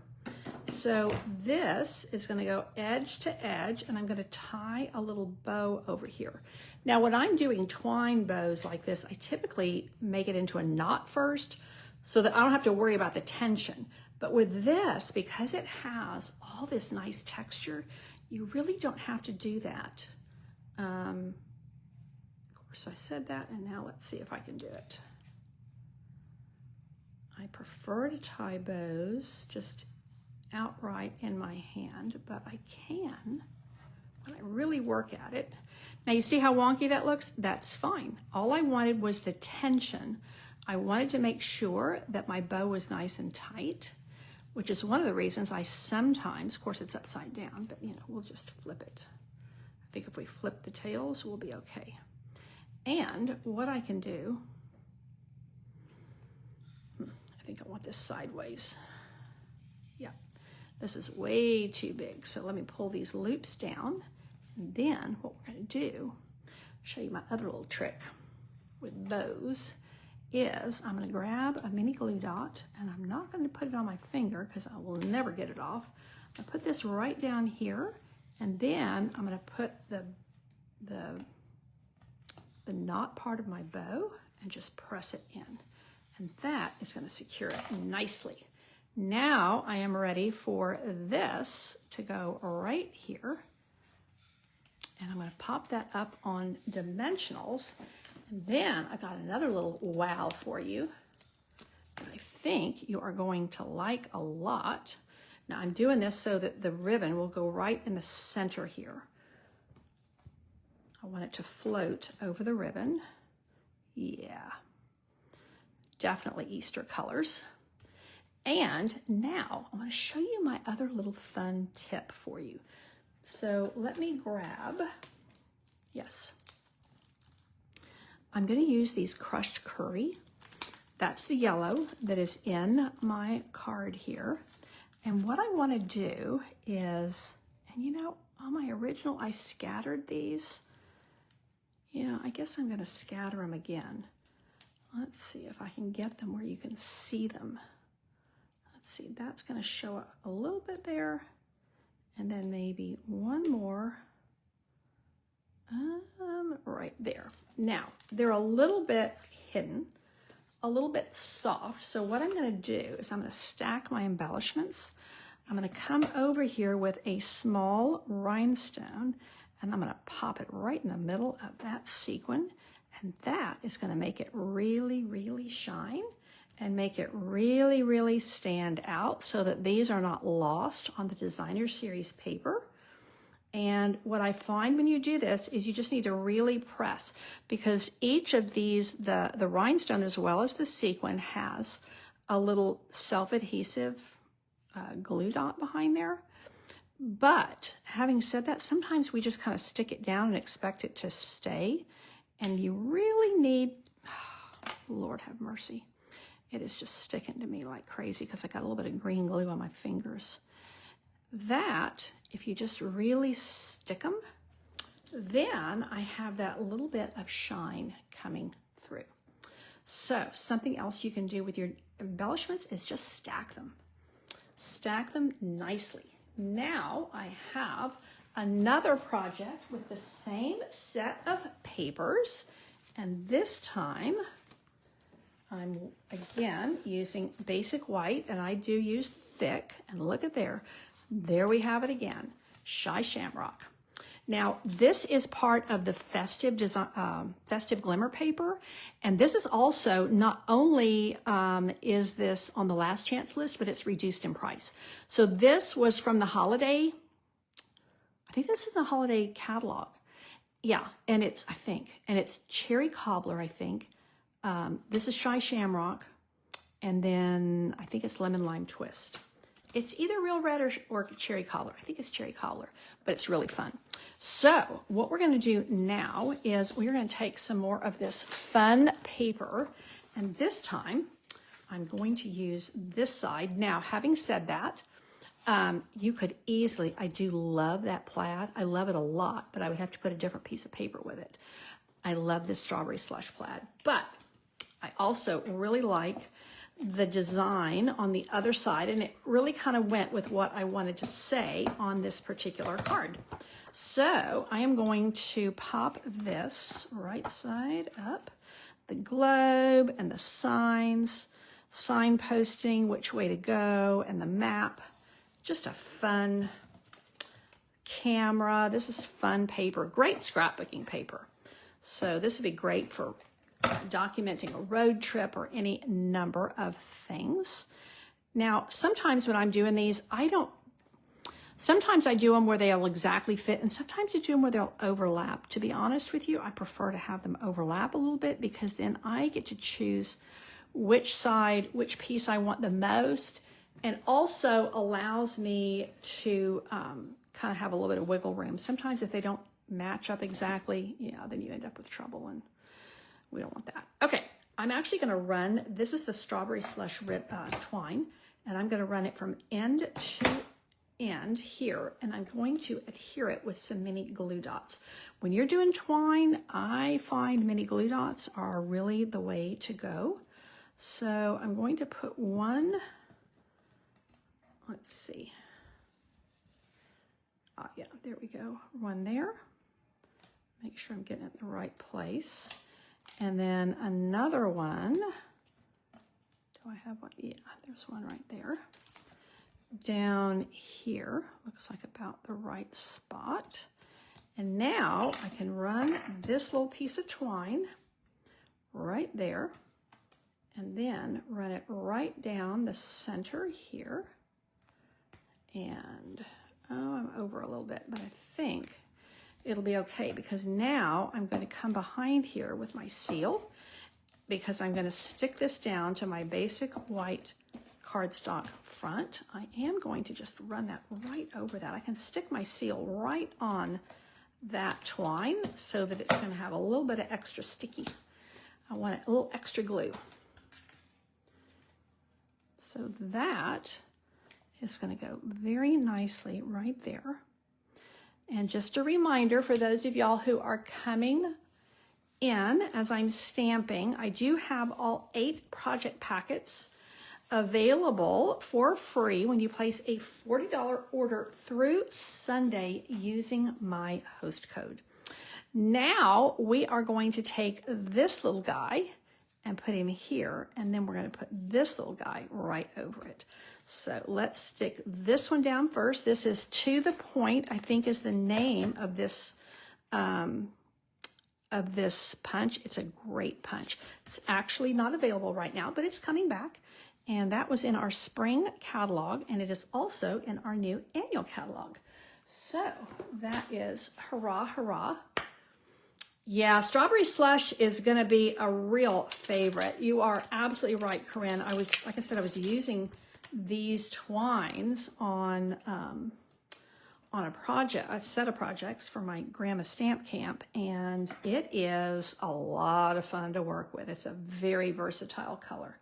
So this is going to go edge to edge, and I'm going to tie a little bow over here. Now, when I'm doing twine bows like this, I typically make it into a knot first so that I don't have to worry about the tension. But with this, because it has all this nice texture, you really don't have to do that. Of course, I said that, and now let's see if I can do it. I prefer to tie bows just outright in my hand, but I can when I really work at it. Now you see how wonky that looks? That's fine. All I wanted was the tension. I wanted to make sure that my bow was nice and tight, which is one of the reasons I sometimes, of course it's upside down, but you know, we'll just flip it. I think if we flip the tails, we'll be okay. And what I can do, I think I want this sideways. Yeah, this is way too big. So let me pull these loops down. And then what we're going to do, show you my other little trick with bows, is I'm going to grab a mini glue dot, and I'm not going to put it on my finger because I will never get it off. I put this right down here, and then I'm going to put the knot part of my bow and just press it in. And that is going to secure it nicely. Now I am ready for this to go right here. And I'm going to pop that up on dimensionals. And then I got another little wow for you that I think you are going to like a lot. Now I'm doing this so that the ribbon will go right in the center here. I want it to float over the ribbon. Yeah, definitely Easter colors. And now I want to show you my other little fun tip for you. So let me grab, yes, I'm going to use these crushed curry. That's the yellow that is in my card here. And what I want to do is, and you know, on my original, I scattered these. Yeah, I guess I'm going to scatter them again. Let's see if I can get them where you can see them. Let's see, that's going to show up a little bit there. And then maybe one more right there. Now, they're a little bit hidden, a little bit soft. So what I'm going to do is I'm going to stack my embellishments. I'm going to come over here with a small rhinestone, and I'm going to pop it right in the middle of that sequin. And that is going to make it really, really shine and make it really, really stand out so that these are not lost on the designer series paper. And what I find when you do this is you just need to really press, because each of these, the rhinestone as well as the sequin, has a little self-adhesive glue dot behind there. But having said that, sometimes we just kind of stick it down and expect it to stay. And you really need, Lord have mercy. It is just sticking to me like crazy because I got a little bit of green glue on my fingers. That, if you just really stick them, then I have that little bit of shine coming through. So something else you can do with your embellishments is just stack them. Stack them nicely. Now I have another project with the same set of papers, and this time I'm again using basic white, and I do use thick, and look at there we have it again, Shy Shamrock. Now this is part of the festive glimmer paper, and this is also not only is this on the last chance list, but it's reduced in price. So this was from the holiday, I think this is the holiday catalog. Yeah, and it's, it's Cherry Cobbler, I think. This is Shy Shamrock, and then I think it's Lemon Lime Twist. It's either real red or cherry collar. I think it's cherry collar, but it's really fun. So what we're going to do now is we're going to take some more of this fun paper, and this time I'm going to use this side. Now, having said that, you could easily, I do love that plaid. I love it a lot, but I would have to put a different piece of paper with it. I love this strawberry slush plaid, but I also really like the design on the other side, and it really kind of went with what I wanted to say on this particular card. So I am going to pop this right side up, the globe and the signs, signposting, which way to go, and the map. Just a fun camera. This is fun paper, great scrapbooking paper. So this would be great for documenting a road trip or any number of things. Now, sometimes when I'm doing these, sometimes I do them where they'll exactly fit, and sometimes I do them where they'll overlap. To be honest with you, I prefer to have them overlap a little bit, because then I get to choose which side, which piece I want the most, and also allows me to kind of have a little bit of wiggle room. Sometimes if they don't match up exactly, then you end up with trouble, and we don't want that. Okay, I'm actually going to run, this is the strawberry slush twine, and I'm going to run it from end to end here, and I'm going to adhere it with some mini glue dots. When you're doing twine, I find mini glue dots are really the way to go. So I'm going to put one, let's see. Yeah, there we go. One there. Make sure I'm getting it in the right place. And then another one. Do I have one? Yeah, there's one right there. Down here. Looks like about the right spot. And now I can run this little piece of twine right there. And then run it right down the center here. And, I'm over a little bit, but I think it'll be okay, because now I'm going to come behind here with my seal, because I'm going to stick this down to my basic white cardstock front. I am going to just run that right over that. I can stick my seal right on that twine so that it's going to have a little bit of extra sticky. I want a little extra glue. So that is going to go very nicely right there. And just a reminder for those of y'all who are coming in as I'm stamping, I do have all 8 project packets available for free when you place a $40 order through Sunday using my host code. Now we are going to take this little guy and put him here, and then we're going to put this little guy right over it. So let's stick this one down first. This is To the Point, I think is the name of this punch. It's a great punch. It's actually not available right now, but it's coming back. And that was in our spring catalog, and it is also in our new annual catalog. So that is hurrah, hurrah. Yeah, Strawberry Slush is going to be a real favorite. You are absolutely right, Corinne. Like I said, I was using these twines on a set of projects for my grandma stamp camp, and it is a lot of fun to work with. It's a very versatile color.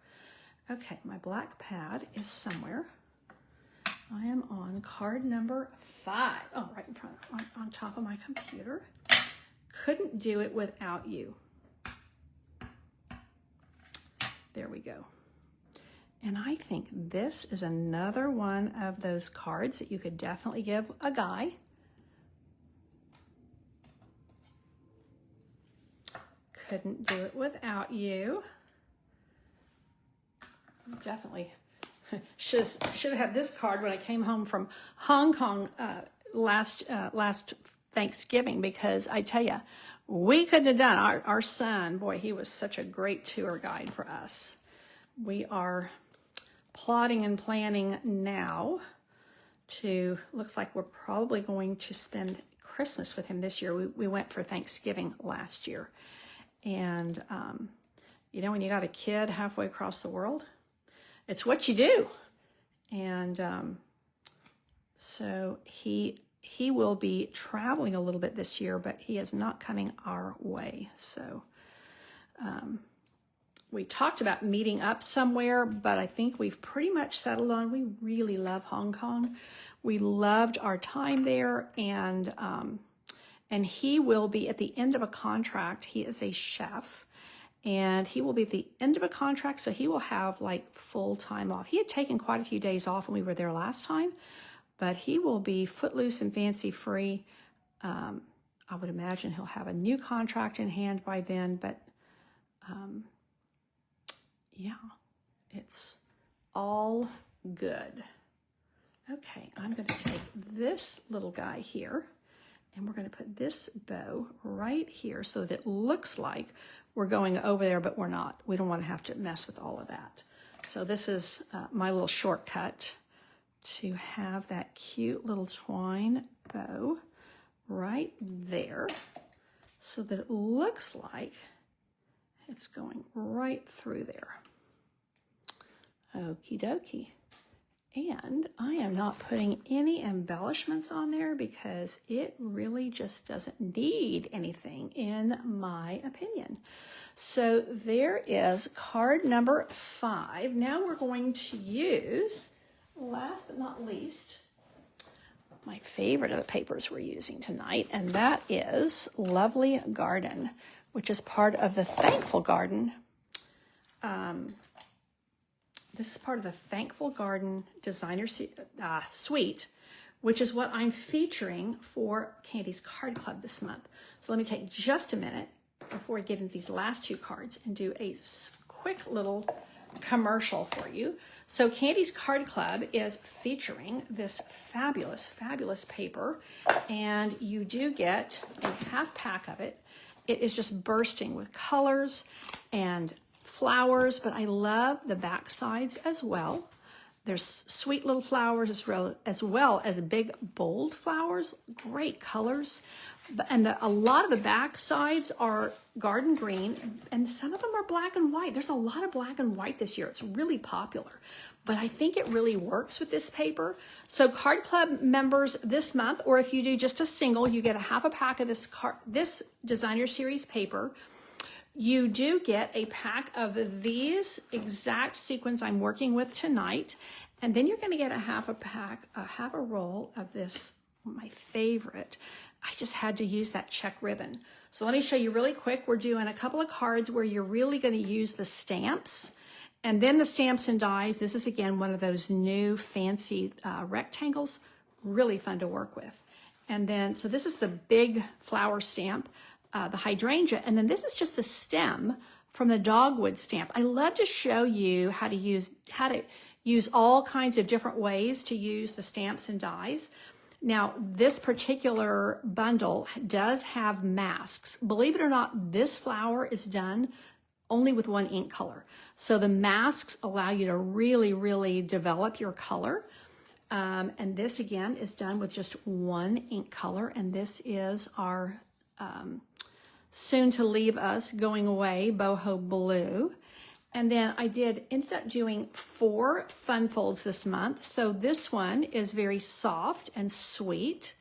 Okay, my black pad is somewhere. I am on card number 5. Oh, right in front, on top of my computer. Couldn't do it without you. There we go. And I think this is another one of those cards that you could definitely give a guy. Couldn't do it without you. Definitely should have had this card when I came home from Hong Kong last Thanksgiving, because I tell you, we couldn't have done our son. Boy, he was such a great tour guide for us. We are plotting and planning now to, looks like we're probably going to spend Christmas with him this year. We went for Thanksgiving last year. And, when you got a kid halfway across the world, it's what you do. And so he will be traveling a little bit this year, but he is not coming our way. So we talked about meeting up somewhere, but I think we've pretty much settled on we really love Hong Kong. We loved our time there, and he will be at the end of a contract. He is a chef, and he will be at the end of a contract, so he will have like full time off. He had taken quite a few days off when we were there last time, but he will be footloose and fancy free. I would imagine he'll have a new contract in hand by then, but yeah, it's all good. Okay, I'm going to take this little guy here, and we're going to put this bow right here so that it looks like we're going over there, but we're not. We don't want to have to mess with all of that. So this is my little shortcut to have that cute little twine bow right there so that it looks like it's going right through there. Okie dokie. And I am not putting any embellishments on there because it really just doesn't need anything, in my opinion. So there is card number 5. Now we're going to use, last but not least, my favorite of the papers we're using tonight, and that is Lovely Garden, which is part of the Thankful Garden. This is part of the Thankful Garden Designer Suite, which is what I'm featuring for Candy's Card Club this month. So let me take just a minute before we get into these last 2 cards and do a quick little commercial for you. So Candy's Card Club is featuring this fabulous, fabulous paper, and you do get a half pack of it. It is just bursting with colors and flowers, but I love the back sides as well. There's sweet little flowers as well as big, bold flowers, great colors. And a lot of the back sides are garden green, and some of them are black and white. There's a lot of black and white this year. It's really popular, but I think it really works with this paper. So Card Club members this month, or if you do just a single, you get a half a pack of this Designer Series paper. You do get a pack of these exact sequins I'm working with tonight, and then you're going to get a half a roll of this, my favorite. I just had to use that check ribbon. So let me show you really quick. We're doing a couple of cards where you're really going to use the stamps, and then the stamps and dies. This is again one of those new fancy rectangles, really fun to work with. And then, so this is the big flower stamp, the hydrangea, and then this is just the stem from the dogwood stamp. I love to show you how to use all kinds of different ways to use the stamps and dies. Now, this particular bundle does have masks. Believe it or not, this flower is done only with 1 ink color. So the masks allow you to really, really develop your color. And this again is done with just 1 ink color. And this is our soon to leave us, going away, boho blue. And then I ended up doing 4 fun folds this month. So this one is very soft and sweet,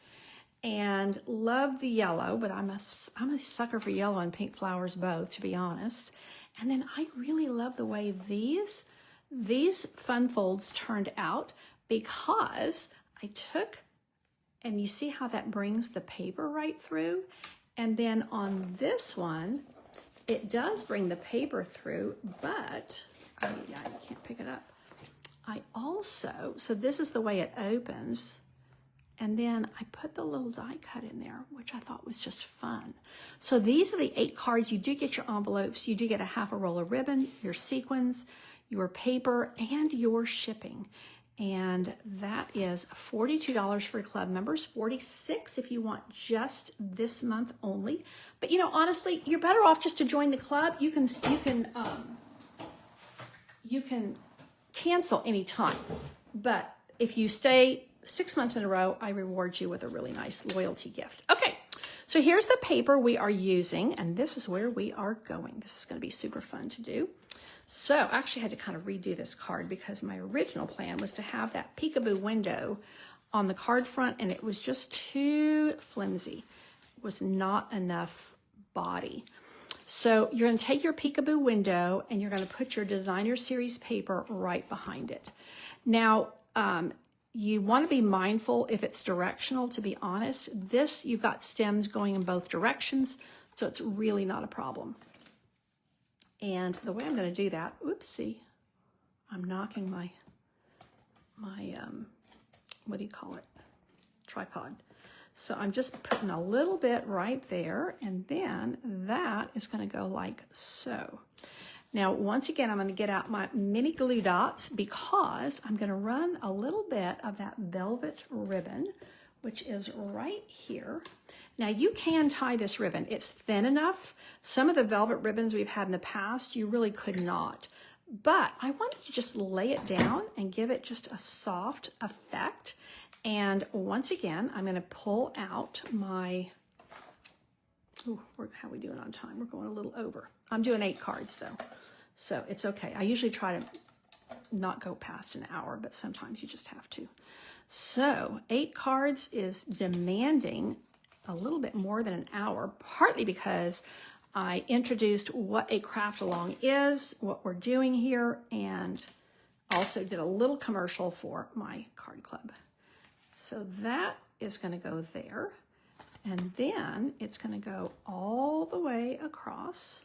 and love the yellow, but I'm a sucker for yellow and pink flowers both, to be honest. And then I really love the way these fun folds turned out, because I took, and you see how that brings the paper right through. And then on this one, it does bring the paper through, but, oh yeah, you can't pick it up. So this is the way it opens. And then I put the little die cut in there, which I thought was just fun. So these are the 8 cards. You do get your envelopes. You do get a half a roll of ribbon, your sequins, your paper, and your shipping. And that is $42 for club members, $46 if you want just this month only. But you know, honestly, you're better off just to join the club. You can cancel anytime. But if you stay 6 months in a row, I reward you with a really nice loyalty gift. Okay, so here's the paper we are using, and this is where we are going. This is going to be super fun to do. So I actually had to kind of redo this card because my original plan was to have that peekaboo window on the card front, and it was just too flimsy. It was not enough body. So you're going to take your peekaboo window and you're going to put your designer series paper right behind it. Now, you want to be mindful if it's directional, to be honest. This, you've got stems going in both directions, so it's really not a problem. And the way I'm going to do that, oopsie, I'm knocking my what do you call it? Tripod. So I'm just putting a little bit right there, and then that is going to go like so. Now, once again, I'm going to get out my mini glue dots because I'm going to run a little bit of that velvet ribbon, which is right here. Now, you can tie this ribbon. It's thin enough. Some of the velvet ribbons we've had in the past, you really could not. But I wanted to just lay it down and give it just a soft effect. And once again, I'm going to pull out my, how are we doing on time? We're going a little over. I'm doing 8 cards though, so it's okay. I usually try to not go past an hour, but sometimes you just have to. So 8 cards is demanding a little bit more than an hour, partly because I introduced what a craft along is, what we're doing here, and also did a little commercial for my card club. So that is going to go there, and then it's going to go all the way across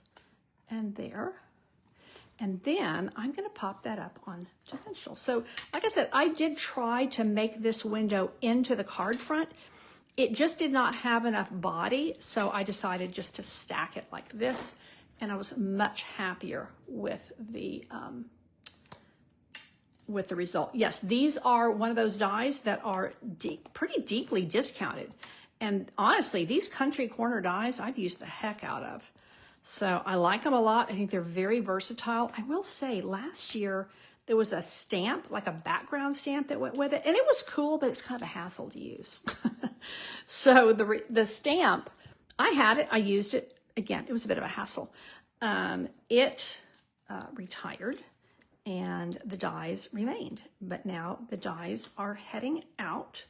and there, and then I'm going to pop that up on dimensional. So like I said, I did try to make this window into the card front. It just did not have enough body, so I decided just to stack it like this, and I was much happier with the result. Yes, these are one of those dies that are pretty deeply discounted. And honestly, these country corner dies, I've used the heck out of. So I like them a lot. I think they're very versatile. I will say last year, there was a stamp, like a background stamp that went with it. And it was cool, but it's kind of a hassle to use. So the stamp, I had it, I used it. Again, it was a bit of a hassle. It retired, and the dies remained. But now the dies are heading out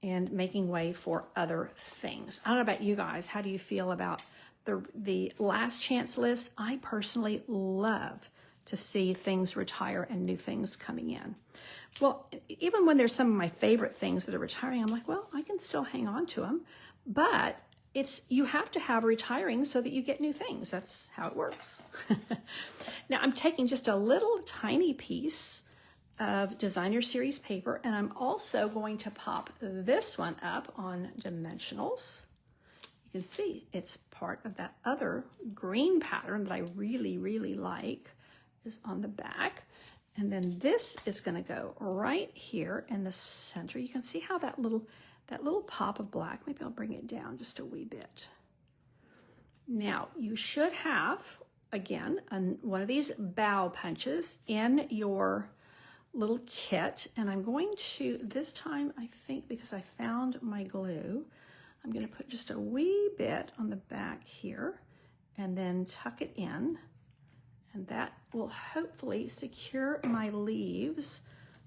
and making way for other things. I don't know about you guys. How do you feel about the last chance list? I personally love to see things retire and new things coming in. Well, even when there's some of my favorite things that are retiring, I'm like, well, I can still hang on to them. But you have to have retiring so that you get new things. That's how it works. Now I'm taking just a little tiny piece of designer series paper, and I'm also going to pop this one up on dimensionals. You can see it's part of that other green pattern that I really, really like is on the back. And then this is going to go right here in the center. You can see how that little pop of black, maybe I'll bring it down just a wee bit. Now you should have, again, one of these bow punches in your little kit. And I'm going to, this time, I think because I found my glue, I'm going to put just a wee bit on the back here and then tuck it in. And that will hopefully secure my leaves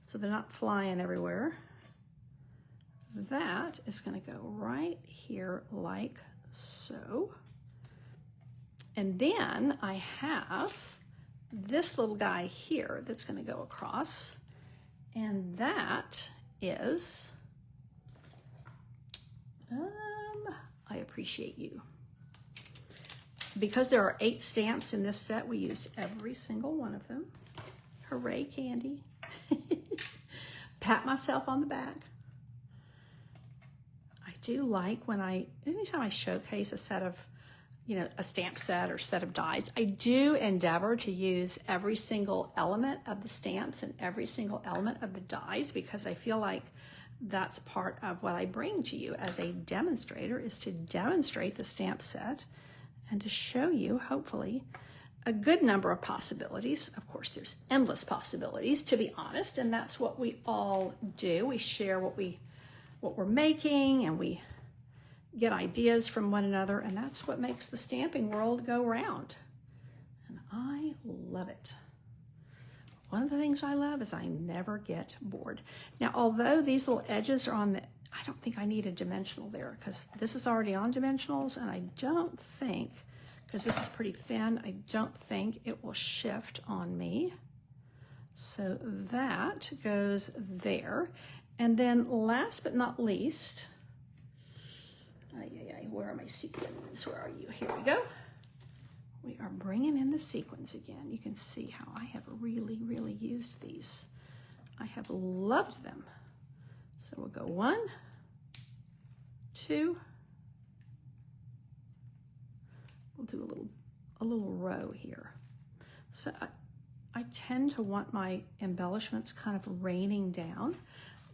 so they're not flying everywhere. That is going to go right here like so. And then I have this little guy here that's going to go across. And that is, I appreciate you. Because there are 8 stamps in this set, we used every single one of them. Hooray, Candy. Pat myself on the back. I do like when anytime I showcase a set of, a stamp set or set of dies, I do endeavor to use every single element of the stamps and every single element of the dies, because I feel like that's part of what I bring to you as a demonstrator, is to demonstrate the stamp set and to show you, hopefully, a good number of possibilities. Of course, there's endless possibilities, to be honest, and that's what we all do. We share what we're making, and we get ideas from one another, and that's what makes the stamping world go round. And I love it. One of the things I love is I never get bored. Now, although these little edges are on the, I don't think I need a dimensional there because this is already on dimensionals, and I don't think, because this is pretty thin, I don't think it will shift on me. So that goes there. And then last but not least, where are my sequins? Where are you? Here we go. We are bringing in the sequins again. You can see how I have really, really used these. I have loved them. So we'll go 1, 2. We'll do a little row here. So I tend to want my embellishments kind of raining down,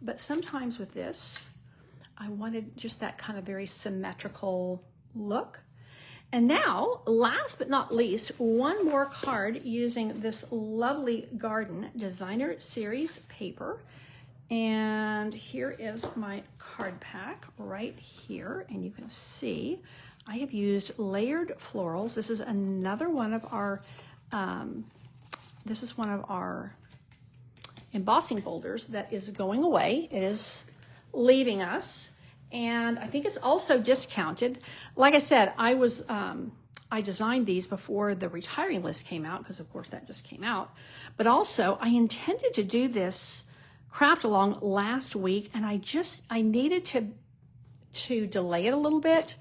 but sometimes with this, I wanted just that kind of very symmetrical look. And now, last but not least, one more card using this lovely Garden Designer Series paper. And here is my card pack right here. And you can see I have used layered florals. This is another one of our, embossing folders that is going away. It is leaving us. And I think it's also discounted. Like I said, I designed these before the retiring list came out, because of course that just came out. But also I intended to do this craft along last week, and I needed to delay it a little bit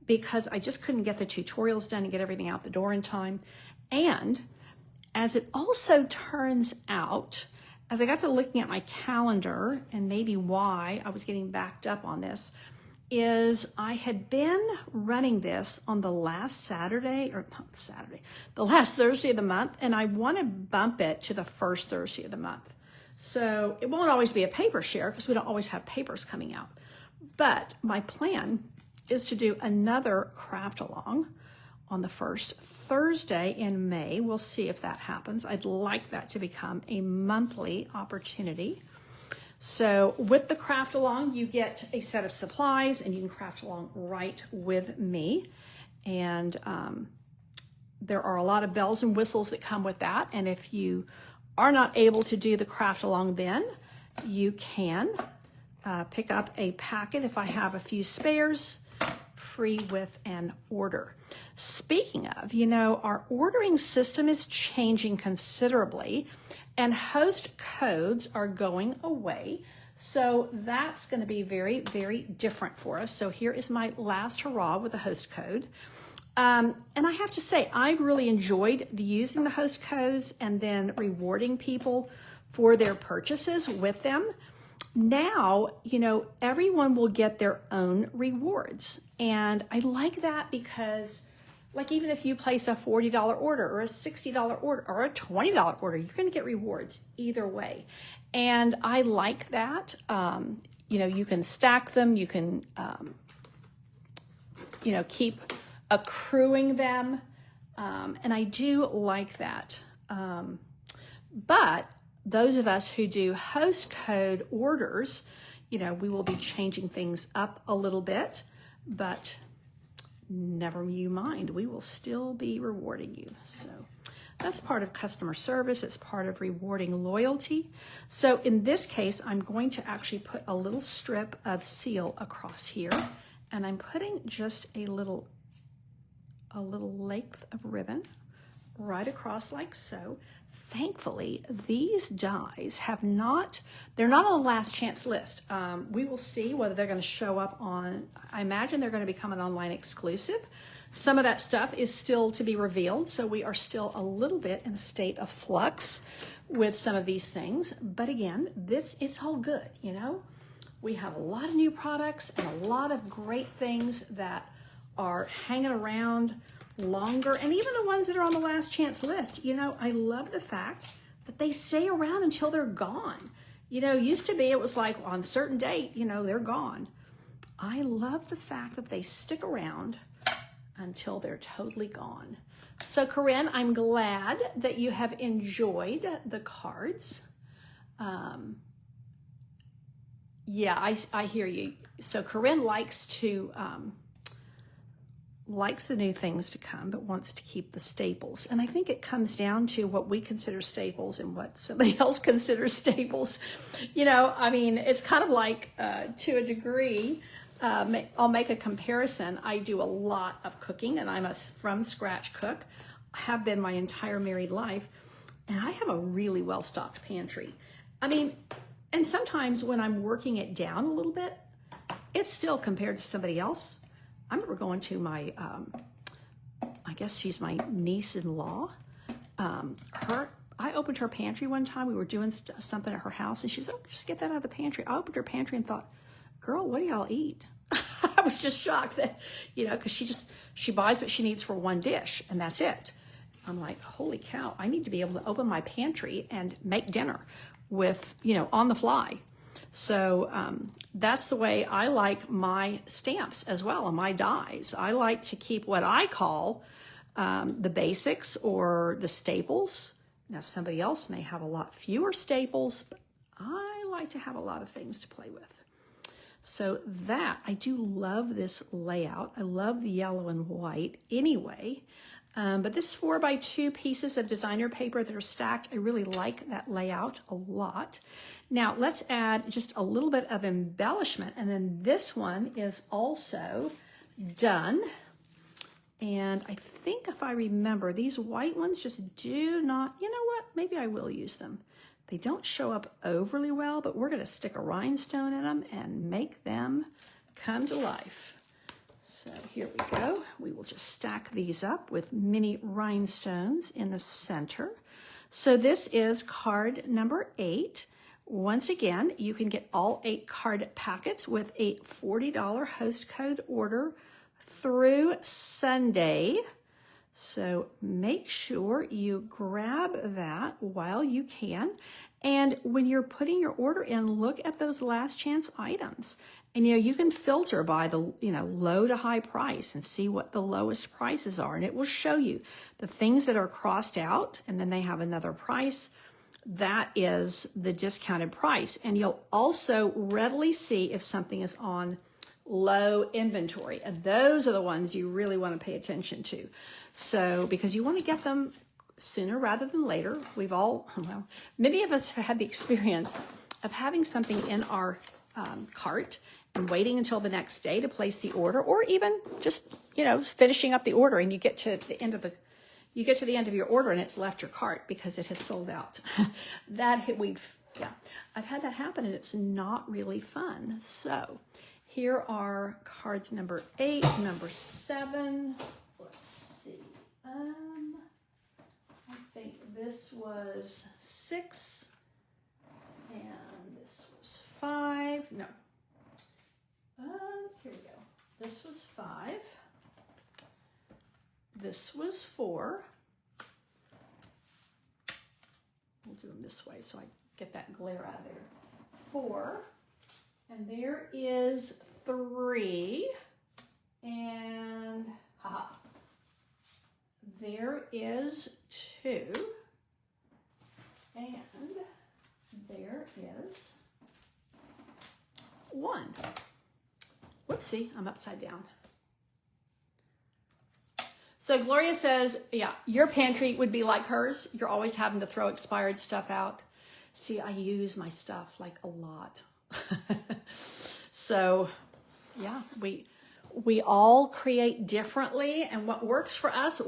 because I just couldn't get the tutorials done and get everything out the door in time. And as it also turns out, as I got to looking at my calendar, and maybe why I was getting backed up on this, is I had been running this on the last Saturday, or not Saturday, the last Thursday of the month, and I want to bump it to the first Thursday of the month. So it won't always be a paper share because we don't always have papers coming out. But my plan is to do another craft along on the first Thursday in May. We'll see if that happens. I'd like that to become a monthly opportunity. So with the craft along, you get a set of supplies and you can craft along right with me. And there are a lot of bells and whistles that come with that. And if you are not able to do the craft along then, you can pick up a packet if I have a few spares, free with an order. Speaking of, our ordering system is changing considerably, and host codes are going away. So that's going to be very, very different for us. So here is my last hurrah with the host code. And I have to say, I've really enjoyed using the host codes and then rewarding people for their purchases with them. Now, everyone will get their own rewards. And I like that because, like, even if you place a $40 order or a $60 order or a $20 order, you're going to get rewards either way. And I like that. You can stack them. You can, keep accruing them. And I do like that. But those of us who do host code orders, we will be changing things up a little bit, but never you mind, we will still be rewarding you. So that's part of customer service. It's part of rewarding loyalty. So in this case, I'm going to actually put a little strip of seal across here, and I'm putting just a little length of ribbon right across like so. Thankfully, these dies they're not on the last chance list. We will see whether they're going to show up on, I imagine they're going to become an online exclusive. Some of that stuff is still to be revealed, so we are still a little bit in a state of flux with some of these things. But again, it's all good, We have a lot of new products and a lot of great things that are hanging around longer, and even the ones that are on the last chance list. I love the fact that they stay around until they're gone. Used to be it was like on a certain date, they're gone. I love the fact that they stick around until they're totally gone. So Corinne, I'm glad that you have enjoyed the cards. Yeah, I hear you. So Corinne likes to likes the new things to come, but wants to keep the staples. And I think it comes down to what we consider staples and what somebody else considers staples. You know, I mean, it's kind of like, to a degree, I'll make a comparison. I do a lot of cooking, and I'm a from scratch cook. I have been my entire married life, and I have a really well-stocked pantry. I mean, and sometimes when I'm working it down a little bit, it's still compared to somebody else. I remember going to my, I guess she's my niece-in-law. I opened her pantry one time. We were doing something at her house, and she said, "Oh, just get that out of the pantry." I opened her pantry and thought, "Girl, what do y'all eat?" I was just shocked that, you know, because she buys what she needs for one dish, and that's it. I'm like, holy cow, I need to be able to open my pantry and make dinner with, you know, on the fly. So that's the way I like my stamps as well, and my dies. I like to keep what I call the basics or the staples. Now, somebody else may have a lot fewer staples, but I like to have a lot of things to play with. So that, I do love this layout. I love the yellow and white anyway. But this 4x2 pieces of designer paper that are stacked, I really like that layout a lot. Now let's add just a little bit of embellishment, and then this one is also done. And I think if I remember, these white ones just do not, you know what, maybe I will use them. They don't show up overly well, but we're gonna stick a rhinestone in them and make them come to life. So here we go. We will just stack these up with mini rhinestones in the center. So this is card number 8. Once again, you can get all 8 card packets with a $40 host code order through Sunday. So make sure you grab that while you can. And when you're putting your order in, look at those last chance items. And, you know, you can filter by the, you know, low to high price and see what the lowest prices are. And it will show you the things that are crossed out, and then they have another price. That is the discounted price. And you'll also readily see if something is on low inventory. And those are the ones you really want to pay attention to. So, because you want to get them sooner rather than later. We've all, well, many of us have had the experience of having something in our cart and waiting until the next day to place the order, or even just, you know, finishing up the order, and you get to the end of your order and it's left your cart because it has sold out. I've had that happen, and it's not really fun. So here are cards number 8, number 7. Let's see. I think this was 6, and this was 5. No. Here we go. This was 5. This was 4. We'll do them this way so I get that glare out of there. 4. And there is 3. And, there is 2. And there is 1. Whoopsie, I'm upside down. So Gloria says, yeah, your pantry would be like hers. You're always having to throw expired stuff out. See, I use my stuff like a lot. So yeah, we all create differently, and what works for us,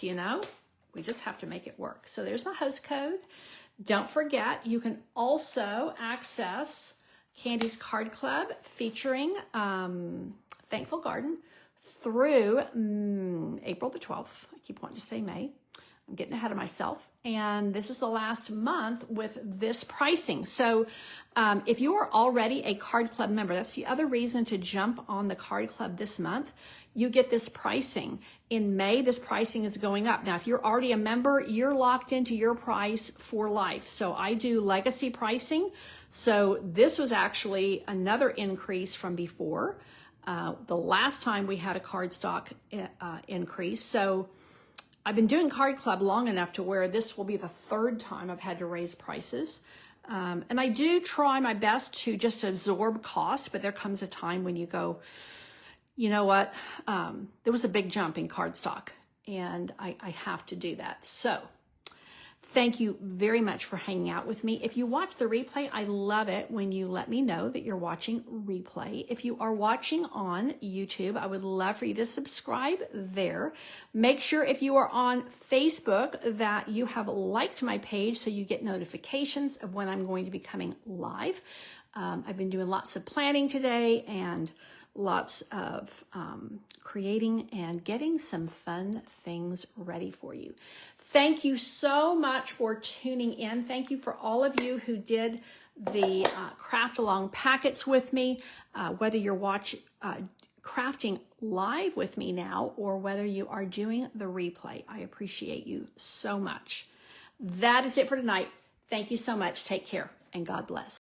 you know? We just have to make it work. So there's my host code. Don't forget, you can also access Candy's Card Club featuring Thankful Garden through April the 12th. I keep wanting to say May. I'm getting ahead of myself. And this is the last month with this pricing. So if you are already a Card Club member, that's the other reason to jump on the Card Club this month. You get this pricing. In May, this pricing is going up. Now, if you're already a member, you're locked into your price for life. So I do legacy pricing. So this was actually another increase from before. The last time we had a card stock increase. So I've been doing Card Club long enough to where this will be the 3rd time I've had to raise prices. And I do try my best to just absorb costs, but there comes a time when you go, you know what? There was a big jump in cardstock, and I have to do that. So thank you very much for hanging out with me. If you watch the replay, I love it when you let me know that you're watching replay. If you are watching on YouTube, I would love for you to subscribe there. Make sure if you are on Facebook that you have liked my page so you get notifications of when I'm going to be coming live. I've been doing lots of planning today and lots of creating and getting some fun things ready for you. Thank you so much for tuning in. Thank you for all of you who did the craft along packets with me, whether you're crafting live with me now or whether you are doing the replay. I appreciate you so much. That is it for tonight. Thank you so much. Take care and God bless.